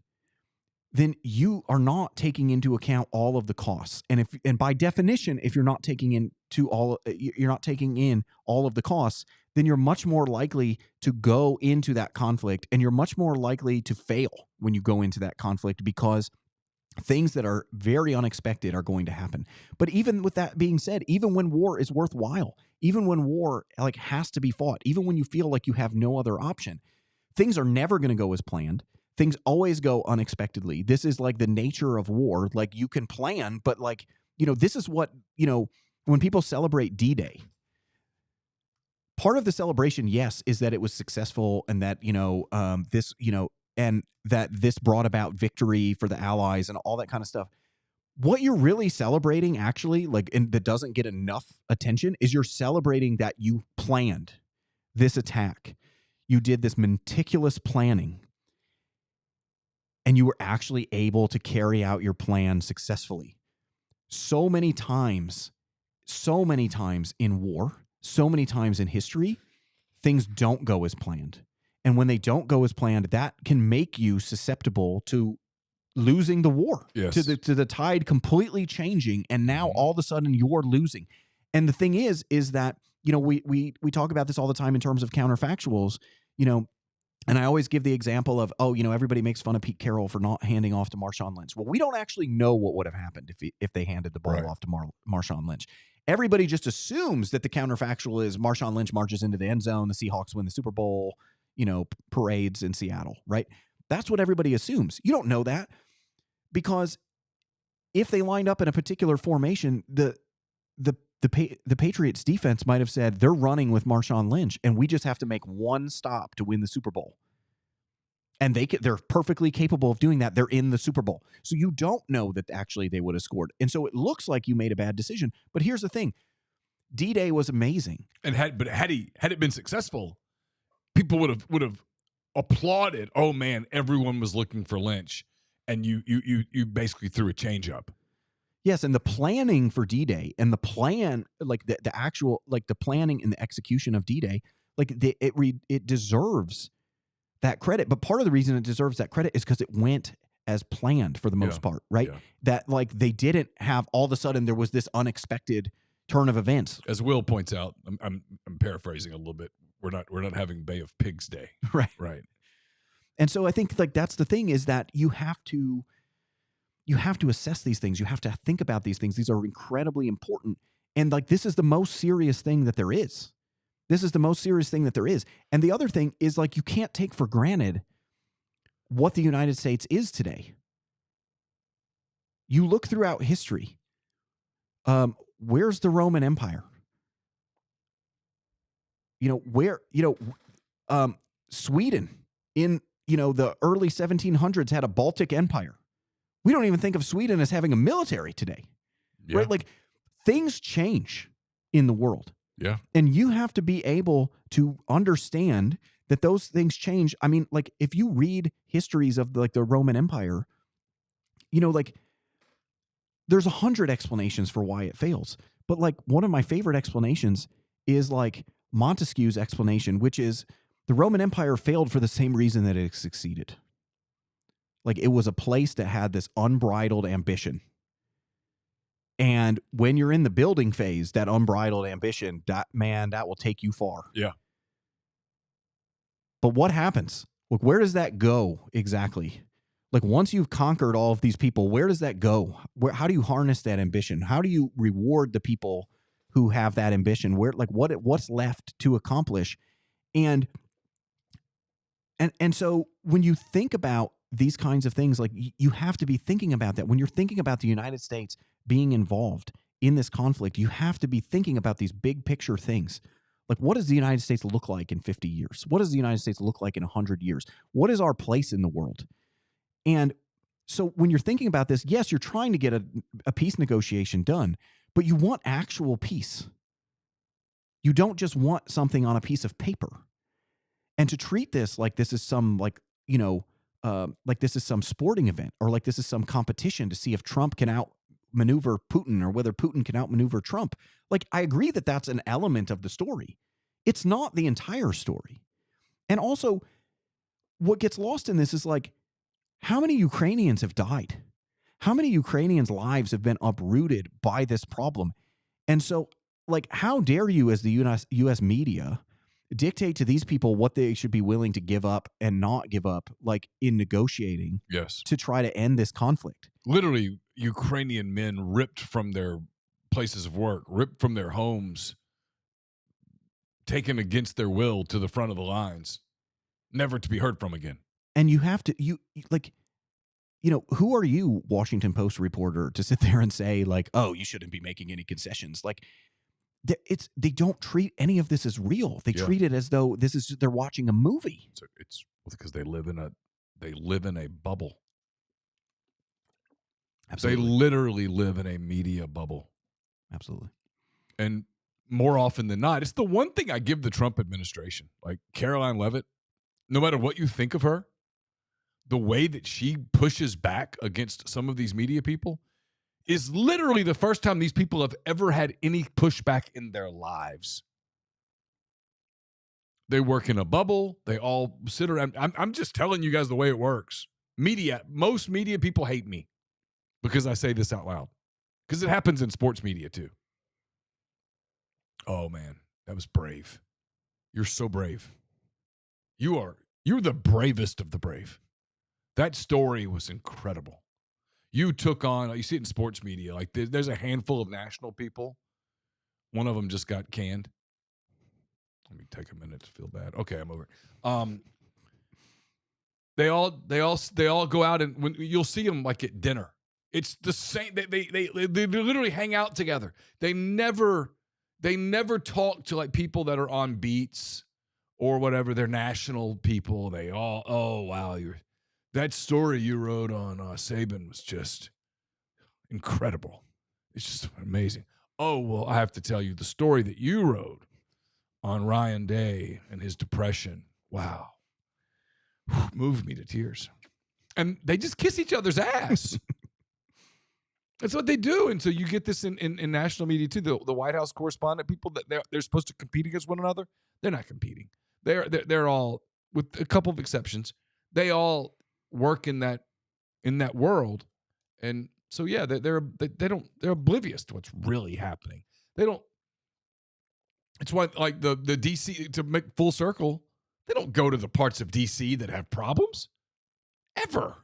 then you are not taking into account all of the costs. And by definition, if you're not taking in all of the costs, then you're much more likely to go into that conflict, and you're much more likely to fail when you go into that conflict, because things that are very unexpected are going to happen. But even with that being said, even when war is worthwhile, even when war has to be fought, even when you feel like you have no other option, things are never going to go as planned. Things always go unexpectedly. This is like the nature of war. Like, you can plan, but this is what, when people celebrate D-Day, part of the celebration, yes, is that it was successful, and that, and that this brought about victory for the Allies and all that kind of stuff. What you're really celebrating, actually, and that doesn't get enough attention, is you're celebrating that you planned this attack. You did this meticulous planning, and you were actually able to carry out your plan successfully. So many times in war, so many times in history, things don't go as planned. And when they don't go as planned, that can make you susceptible to losing the war, to the tide completely changing, and now all of a sudden you're losing. And the thing is that, we talk about this all the time in terms of counterfactuals, and I always give the example of, everybody makes fun of Pete Carroll for not handing off to Marshawn Lynch. Well, we don't actually know what would have happened if they handed the ball off to Marshawn Lynch. Everybody just assumes that the counterfactual is Marshawn Lynch marches into the end zone, the Seahawks win the Super Bowl, parades in Seattle, right? That's what everybody assumes. You don't know that, because if they lined up in a particular formation, the Patriots defense might have said, they're running with Marshawn Lynch, and we just have to make one stop to win the Super Bowl. And they're perfectly capable of doing that. They're in the Super Bowl. So you don't know that actually they would have scored. And so it looks like you made a bad decision. But here's the thing. D-Day was amazing. And had it been successful, people would have applauded. Oh man, everyone was looking for Lynch, and you basically threw a change up. Yes, and the planning for D-Day, and the plan, the actual, the planning and the execution of D-Day, it deserves that credit. But part of the reason it deserves that credit is because it went as planned for the most part, right? Yeah. That they didn't have, all of a sudden there was this unexpected turn of events. As Will points out, I'm paraphrasing a little bit. We're not having Bay of Pigs Day, right. And so I think that's the thing, is that you have to assess these things. You have to think about these things. These are incredibly important. And this is the most serious thing that there is. This is the most serious thing that there is. And the other thing is, you can't take for granted what the United States is today. You look throughout history. Where's the Roman Empire? Sweden in, the early 1700s had a Baltic Empire. We don't even think of Sweden as having a military today, right? Like, things change in the world. Yeah. And you have to be able to understand that those things change. I mean, like, if you read histories of the Roman Empire, like, there's 100 explanations for why it fails. But like, one of my favorite explanations is like Montesquieu's explanation, which is the Roman Empire failed for the same reason that it succeeded. Like, it was a place that had this unbridled ambition. And when you're in the building phase, that unbridled ambition, that will take you far. Yeah. But what happens? Look, where does that go exactly? Like, once you've conquered all of these people, where does that go? How do you harness that ambition? How do you reward the people who have that ambition? What's left to accomplish? And so when you think about these kinds of things, like, you have to be thinking about that. When you're thinking about the United States being involved in this conflict, you have to be thinking about these big picture things. Like, what does the United States look like in 50 years? What does the United States look like in 100 years? What is our place in the world? And so when you're thinking about this, yes, you're trying to get a peace negotiation done, but you want actual peace. You don't just want something on a piece of paper. And to treat this like this is some, like this is some sporting event, or like this is some competition to see if Trump can outmaneuver Putin, or whether Putin can outmaneuver Trump. Like, I agree that that's an element of the story. It's not the entire story. And also, what gets lost in this is, like, how many Ukrainians have died? How many Ukrainians' lives have been uprooted by this problem? And so, like, how dare you, as the U.S. media, dictate to these people what they should be willing to give up and not give up, like, in negotiating, Yes, to try to end this conflict? Literally, Ukrainian men ripped from their places of work, ripped from their homes, taken against their will to the front of the lines, never to be heard from again. And you have to, who are you, Washington Post reporter, to sit there and say, like, oh, you shouldn't be making any concessions? Like, they don't treat any of this as real. They treat it as though they're watching a movie. So it's because they live in a bubble. Absolutely. They literally live in a media bubble. Absolutely. And more often than not, it's the one thing I give the Trump administration. Like, Caroline Leavitt, no matter what you think of her, the way that she pushes back against some of these media people is literally the first time these people have ever had any pushback in their lives. They work in a bubble. They all sit around. I'm just telling you guys the way it works. Most media people hate me because I say this out loud, because it happens in sports media too. Oh man, that was brave. You're so brave. You're the bravest of the brave. That story was incredible. You took on, you see it in sports media, like there's a handful of national people. One of them just got canned. Let me take a minute to feel bad. Okay, I'm over it. They all go out, and when you'll see them, like, at dinner. It's the same. They literally hang out together. They never talk to, like, people that are on beats or whatever. They're national people. They all, oh wow, that story you wrote on Saban was just incredible. It's just amazing. Oh, well, I have to tell you the story that you wrote on Ryan Day and his depression. Wow. Moved me to tears. And they just kiss each other's ass. That's what they do. And so you get this in national media too. The White House correspondent people, that they're supposed to compete against one another. They're not competing. They're all, with a couple of exceptions, they all work in that world. And so yeah, they're oblivious to what's really happening. They don't. It's why, like, the DC, to make full circle, they don't go to the parts of DC that have problems ever.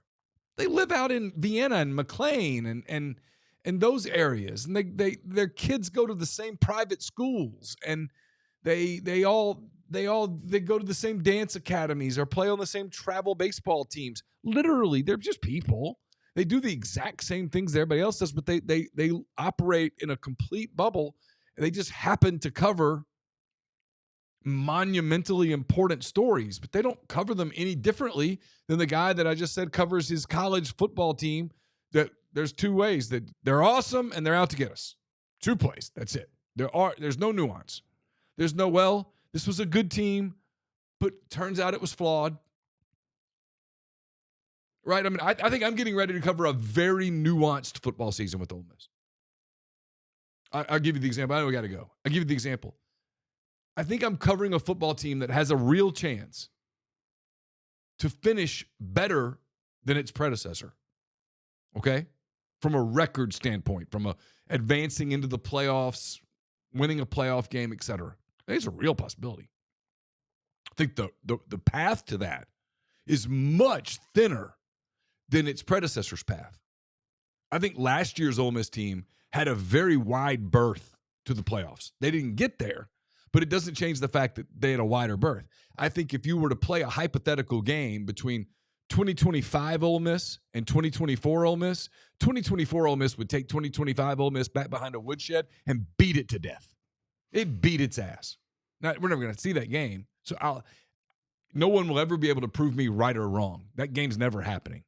They live out in Vienna and McLean and those areas, and their kids go to the same private schools, and they go to the same dance academies or play on the same travel baseball teams. Literally, they're just people. They do the exact same things everybody else does, but they operate in a complete bubble. And they just happen to cover monumentally important stories, but they don't cover them any differently than the guy that I just said covers his college football team. That there's two ways that they're awesome and they're out to get us. Two plays. That's it. There's no nuance. There's no, well, this was a good team, but turns out it was flawed. Right? I mean, I think I'm getting ready to cover a very nuanced football season with Ole Miss. I'll give you the example. I know we got to go. I'll give you the example. I think I'm covering a football team that has a real chance to finish better than its predecessor. Okay? From a record standpoint, from advancing into the playoffs, winning a playoff game, etc. I think it's a real possibility. I think the path to that is much thinner than its predecessor's path. I think last year's Ole Miss team had a very wide berth to the playoffs. They didn't get there, but it doesn't change the fact that they had a wider berth. I think if you were to play a hypothetical game between 2025 Ole Miss and 2024 Ole Miss, 2024 Ole Miss would take 2025 Ole Miss back behind a woodshed and beat it to death. It beat its ass. Now, we're never going to see that game, so no one will ever be able to prove me right or wrong. That game's never happening.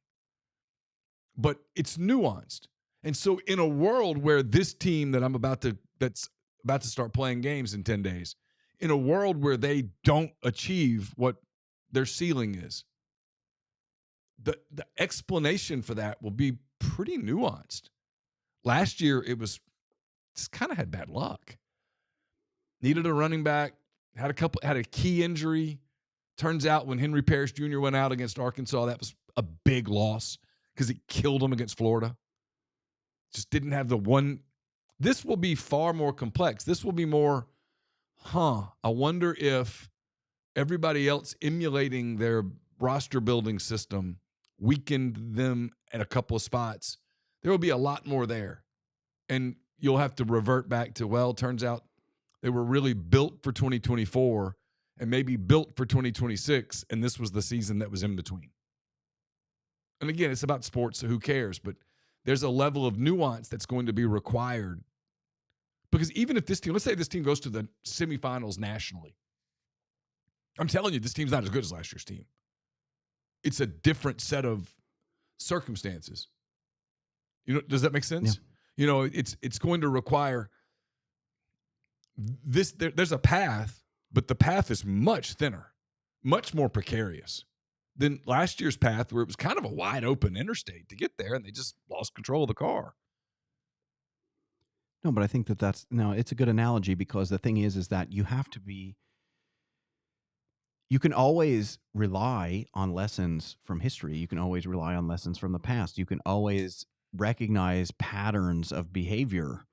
But it's nuanced. And so in a world where this team that's about to start playing games in 10 days, in a world where they don't achieve what their ceiling is, the explanation for that will be pretty nuanced. Last year, it was just kind of had bad luck. Needed a running back, had a key injury. Turns out when Henry Parrish Jr. went out against Arkansas, that was a big loss because it killed him against Florida. Just didn't have the one. This will be far more complex. This will be more, I wonder if everybody else emulating their roster building system weakened them at a couple of spots. There will be a lot more there. And you'll have to revert back to, well, turns out they were really built for 2024 and maybe built for 2026, and this was the season that was in between. And again, it's about sports, so who cares? But there's a level of nuance that's going to be required. Because even if this team, let's say this team goes to the semifinals nationally. I'm telling you, this team's not as good as last year's team. It's a different set of circumstances. Does that make sense? Yeah. It's going to require this. There's a path, but the path is much thinner, much more precarious than last year's path, where it was kind of a wide open interstate to get there, and they just lost control of the car. No, but I think it's a good analogy, because the thing is that you can always rely on lessons from history. You can always rely on lessons from the past. You can always recognize patterns of behavior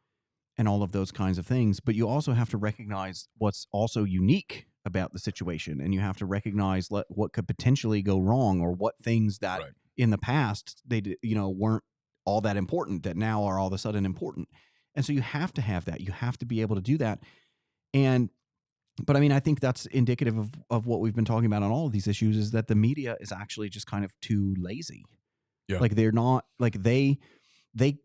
and all of those kinds of things. But you also have to recognize what's also unique about the situation. And you have to recognize what could potentially go wrong, or what things that in the past they weren't all that important that now are all of a sudden important. And so you have to have that. You have to be able to do that. But I mean, I think that's indicative of what we've been talking about on all of these issues, is that the media is actually just kind of too lazy. Yeah. Like they're not, like they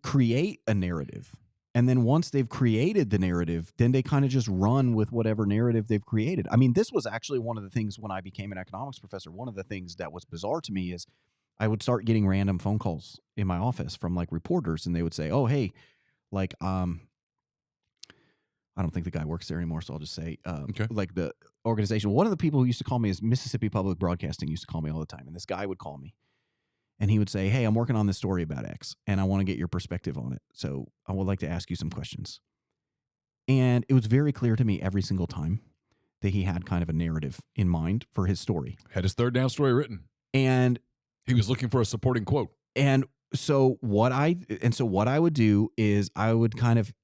create a narrative. And then once they've created the narrative, then they kind of just run with whatever narrative they've created. I mean, this was actually one of the things when I became an economics professor. One of the things that was bizarre to me is I would start getting random phone calls in my office from like reporters, and they would say, "Oh, hey, like, I don't think the guy works there anymore, so I'll just say, like the organization." One of the people who used to call me is Mississippi Public Broadcasting used to call me all the time. And this guy would call me and he would say, "Hey, I'm working on this story about X and I want to get your perspective on it. So I would like to ask you some questions." And it was very clear to me every single time that he had kind of a narrative in mind for his story. Had his third down story written. And he was looking for a supporting quote. And so what I would do is I would kind of,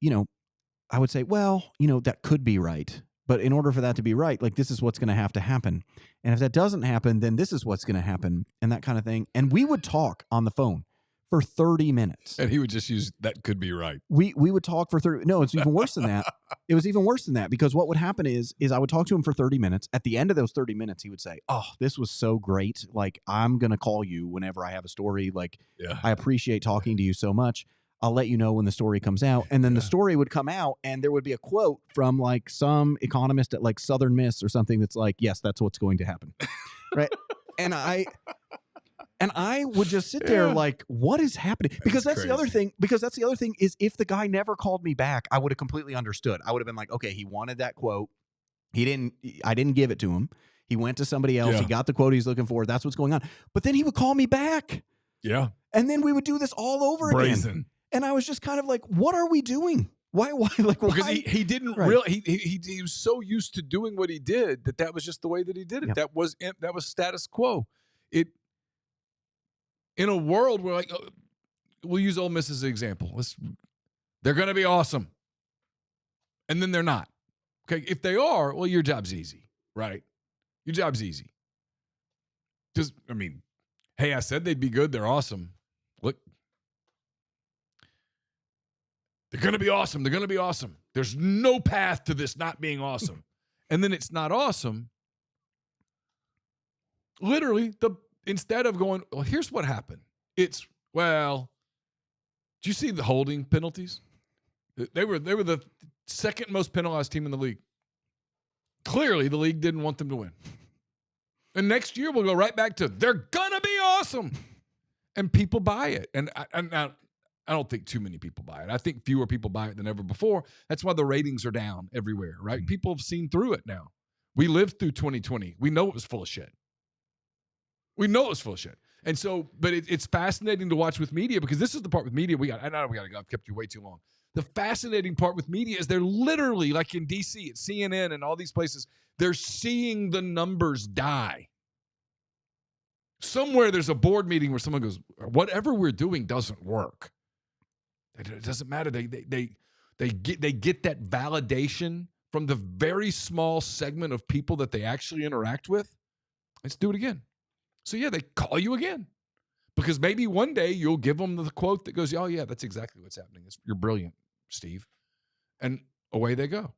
I would say, well, that could be right. But in order for that to be right, like, this is what's going to have to happen. And if that doesn't happen, then this is what's going to happen, and that kind of thing. And we would talk on the phone for 30 minutes. And he would just use "that could be right." We would talk for 30. No, it's even worse than that. It was even worse than that, because what would happen is I would talk to him for 30 minutes. At the end of those 30 minutes, he would say, "Oh, this was so great. Like, I'm going to call you whenever I have a story. Like, I appreciate talking to you so much. I'll let you know when the story comes out. And then the story would come out and there would be a quote from like some economist at like Southern Miss or something that's like, yes, that's what's going to happen. Right. And I would just sit there like, what is happening? Because that's the other thing. Because that's the other thing is if the guy never called me back, I would have completely understood. I would have been like, okay, he wanted that quote. I didn't give it to him. He went to somebody else. He got the quote he's looking for. That's what's going on. But then he would call me back. Yeah. And then we would do this all over again. And I was just kind of like, what are we doing? Why? Because he didn't really, he was so used to doing what he did that was just the way that he did it. That was status quo. In a world where, like, we'll use Ole Miss as an example. They're going to be awesome. And then they're not. Okay. If they are, well, your job's easy, right? Your job's easy. Just, I mean, hey, I said they'd be good. They're awesome. Look. They're going to be awesome. They're going to be awesome. There's no path to this not being awesome. And then it's not awesome. Literally, instead of going, well, here's what happened. It's, well, do you see the holding penalties? They were the second most penalized team in the league. Clearly, the league didn't want them to win. And next year, we'll go right back to, they're going to be awesome. And people buy it. And I don't think too many people buy it. I think fewer people buy it than ever before. That's why the ratings are down everywhere, right? Mm-hmm. People have seen through it now. We lived through 2020. We know it was full of shit. And so, but it's fascinating to watch with media because this is the part with media I know we got to go. I've kept you way too long. The fascinating part with media is they're literally, like in DC at CNN and all these places, they're seeing the numbers die. Somewhere there's a board meeting where someone goes, whatever we're doing doesn't work. It doesn't matter. They get that validation from the very small segment of people that they actually interact with. Let's do it again. So yeah, they call you again because maybe one day you'll give them the quote that goes, "Oh yeah, that's exactly what's happening. You're brilliant, Steve," and away they go.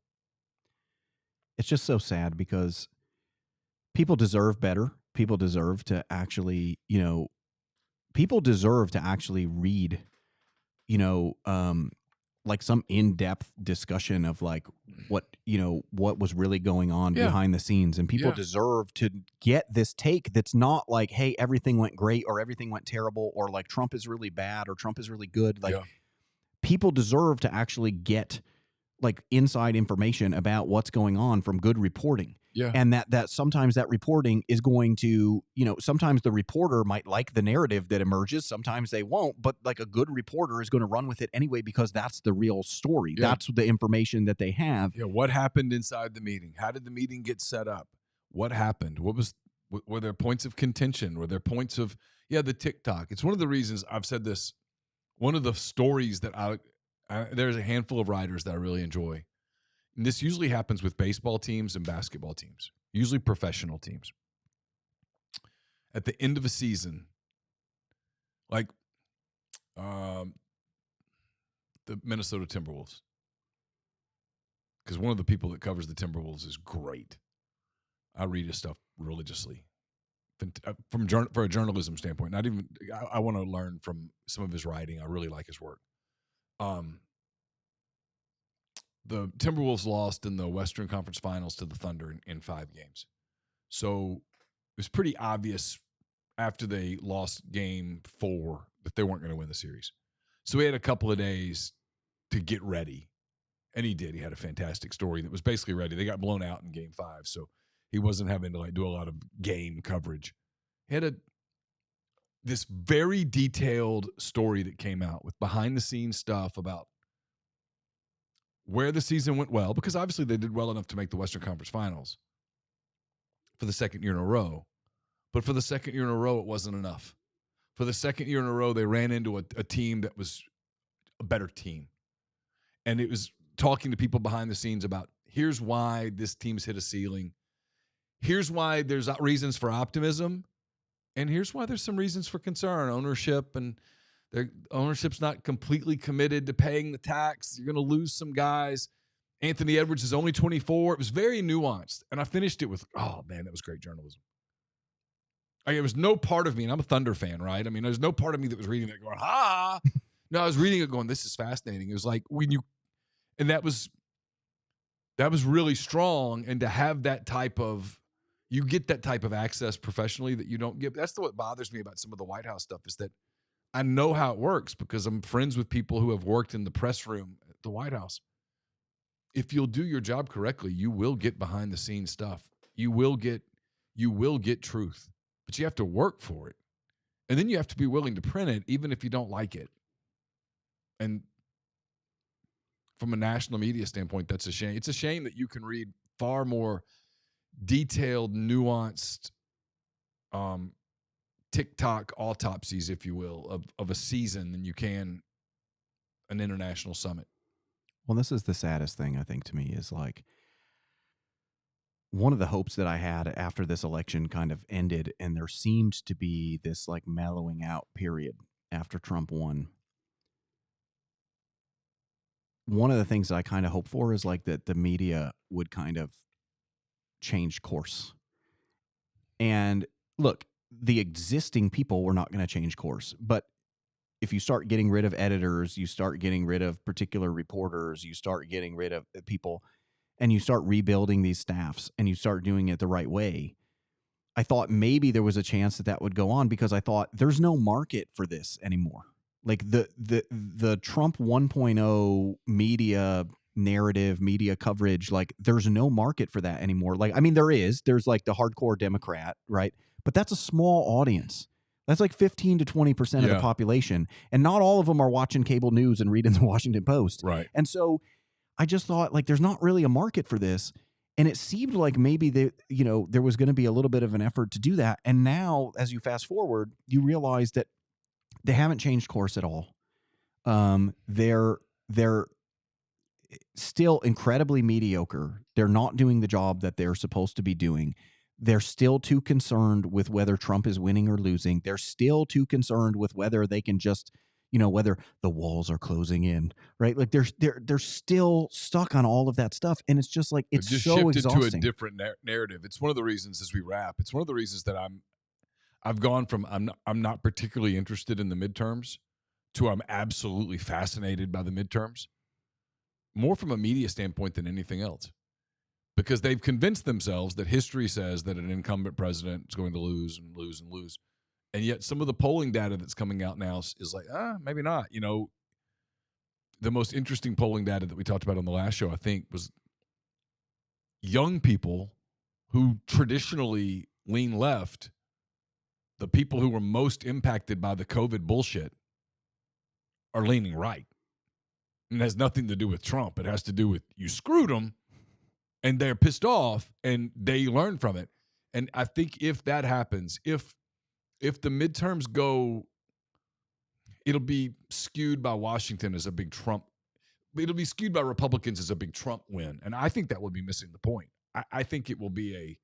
It's just so sad because people deserve better. People deserve to actually, people deserve to actually read, like some in-depth discussion of like what was really going on behind the scenes. And people deserve to get this take that's not like, hey, everything went great or everything went terrible or like Trump is really bad or Trump is really good. Like people deserve to actually get like inside information about what's going on from good reporting. Yeah. And that sometimes that reporting is going to, sometimes the reporter might like the narrative that emerges. Sometimes they won't. But like a good reporter is going to run with it anyway because that's the real story. Yeah. That's the information that they have. Yeah. What happened inside the meeting? How did the meeting get set up? What happened? Were there points of contention? Were there points of, the TikTok? It's one of the reasons I've said this. One of the stories that there's a handful of writers that I really enjoy. And this usually happens with baseball teams and basketball teams, usually professional teams. At the end of a season, like the Minnesota Timberwolves, because one of the people that covers the Timberwolves is great. I read his stuff religiously for a journalism standpoint. Not even I want to learn from some of his writing. I really like his work. The Timberwolves lost in the Western Conference Finals to the Thunder in 5 games. So it was pretty obvious after they lost game 4 that they weren't going to win the series. So he had a couple of days to get ready. And he did. He had a fantastic story that was basically ready. They got blown out in game 5, so he wasn't having to like do a lot of game coverage. He had this very detailed story that came out with behind-the-scenes stuff about where the season went well, because obviously they did well enough to make the Western Conference Finals for the second year in a row. But for the second year in a row, it wasn't enough. For the second year in a row, they ran into a team that was a better team. And it was talking to people behind the scenes about, here's why this team's hit a ceiling. Here's why there's reasons for optimism. And here's why there's some reasons for concern. Ownership and their ownership's not completely committed to paying the tax. You're going to lose some guys. Anthony Edwards is only 24. It was very nuanced. And I finished it with, oh, man, that was great journalism. It was no part of me, and I'm a Thunder fan, right? I mean, there's no part of me that was reading that going, No, I was reading it going, this is fascinating. It was like and that was really strong. And to have that type of, you get that type of access professionally that you don't get. That's what bothers me about some of the White House stuff, is that I know how it works because I'm friends with people who have worked in the press room at the White House. If you'll do your job correctly, you will get behind the scenes stuff. You will get truth, but you have to work for it. And then you have to be willing to print it, even if you don't like it. And from a national media standpoint, that's a shame. It's a shame that you can read far more detailed, nuanced TikTok autopsies, if you will, of a season than you can an international summit. Well, this is the saddest thing, I think, to me, is like one of the hopes that I had after this election kind of ended, and there seemed to be this like mellowing out period after Trump won. One of the things that I kind of hope for is like that the media would kind of change course. And look, the existing people were not going to change course, but if you start getting rid of editors, you start getting rid of particular reporters, you start getting rid of people, and you start rebuilding these staffs and you start doing it the right way, I thought maybe there was a chance that would go on, because I thought there's no market for this anymore. Like the Trump 1.0 media narrative, media coverage, like there's no market for that anymore. Like, I mean, there's like the hardcore Democrat, right? But that's a small audience. That's like 15 to 20% of the population. And not all of them are watching cable news and reading the Washington Post. Right. And so I just thought, like, there's not really a market for this. And it seemed like maybe there was going to be a little bit of an effort to do that. And now, as you fast forward, you realize that they haven't changed course at all. They're still incredibly mediocre. They're not doing the job that they're supposed to be doing. They're still too concerned with whether Trump is winning or losing. They're still too concerned with whether they can just, whether the walls are closing in, right? Like they're still stuck on all of that stuff, and it's just like it's just so shifted exhausting. to a different narrative. It's one of the reasons, as we wrap, it's one of the reasons that I've gone from I'm not particularly interested in the midterms to I'm absolutely fascinated by the midterms, more from a media standpoint than anything else. Because they've convinced themselves that history says that an incumbent president is going to lose and lose and lose. And yet some of the polling data that's coming out now is like, maybe not. The most interesting polling data that we talked about on the last show, I think, was young people who traditionally lean left, the people who were most impacted by the COVID bullshit, are leaning right. And it has nothing to do with Trump. It has to do with you screwed them. And they're pissed off, and they learn from it. And I think if that happens, if the midterms go, it'll be skewed by Washington as a big Trump. It'll be skewed by Republicans as a big Trump win, and I think that would be missing the point. I think it will be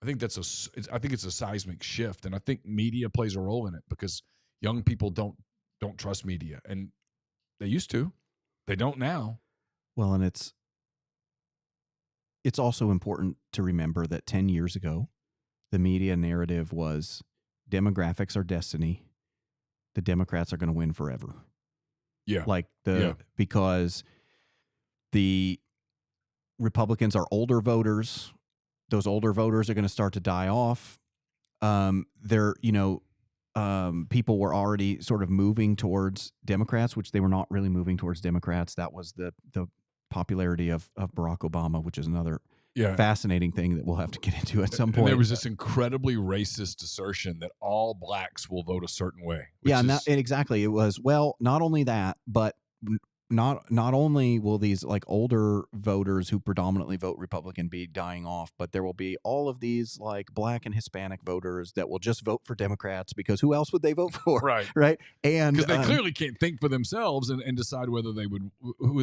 I think it's a seismic shift, and I think media plays a role in it because young people don't trust media, and they used to, they don't now. Well, and it's also important to remember that 10 years ago, the media narrative was demographics are destiny. The Democrats are going to win forever. Yeah. Because the Republicans are older voters. Those older voters are going to start to die off. People were already sort of moving towards Democrats, which they were not really moving towards Democrats. That was the popularity of Barack Obama, which is another fascinating thing that we'll have to get into at some point. And there was this incredibly racist assertion that all blacks will vote a certain way. Exactly. It was, well, not only that, but not only will these like older voters who predominantly vote Republican be dying off, but there will be all of these like black and Hispanic voters that will just vote for Democrats because who else would they vote for? Right. And because they clearly can't think for themselves and decide who they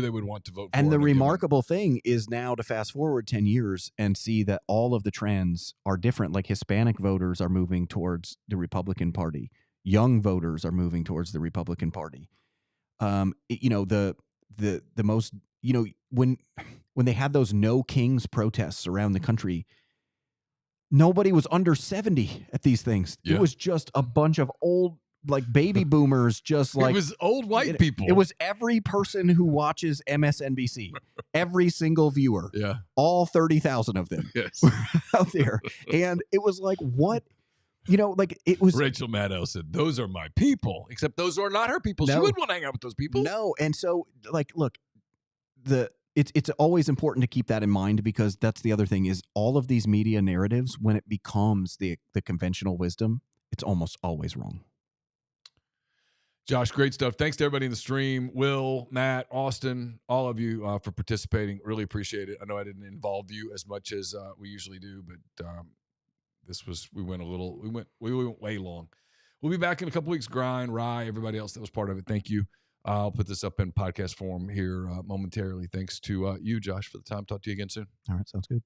would want to vote for. And the remarkable thing is now to fast forward 10 years and see that all of the trends are different. Like Hispanic voters are moving towards the Republican Party. Young voters are moving towards the Republican Party. The most, when they had those No Kings protests around the country, nobody was under 70 at these things. Yeah. It was just a bunch of old like baby boomers, just like it was old white people. It was every person who watches MSNBC, every single viewer, all 30,000 of them out there. And it was like, what? Like it was. Rachel Maddow said, "Those are my people," except those are not her people. She wouldn't want to hang out with those people. No. And so, like, look, it's always important to keep that in mind, because that's the other thing is all of these media narratives, when it becomes the conventional wisdom, it's almost always wrong. Josh, great stuff. Thanks to everybody in the stream. Will, Matt, Austin, all of you for participating. Really appreciate it. I know I didn't involve you as much as we usually do, but we went way long. We'll be back in a couple weeks. Grind, Rye, everybody else that was part of it. Thank you. I'll put this up in podcast form here momentarily. Thanks to you, Josh, for the time. Talk to you again soon. All right. Sounds good.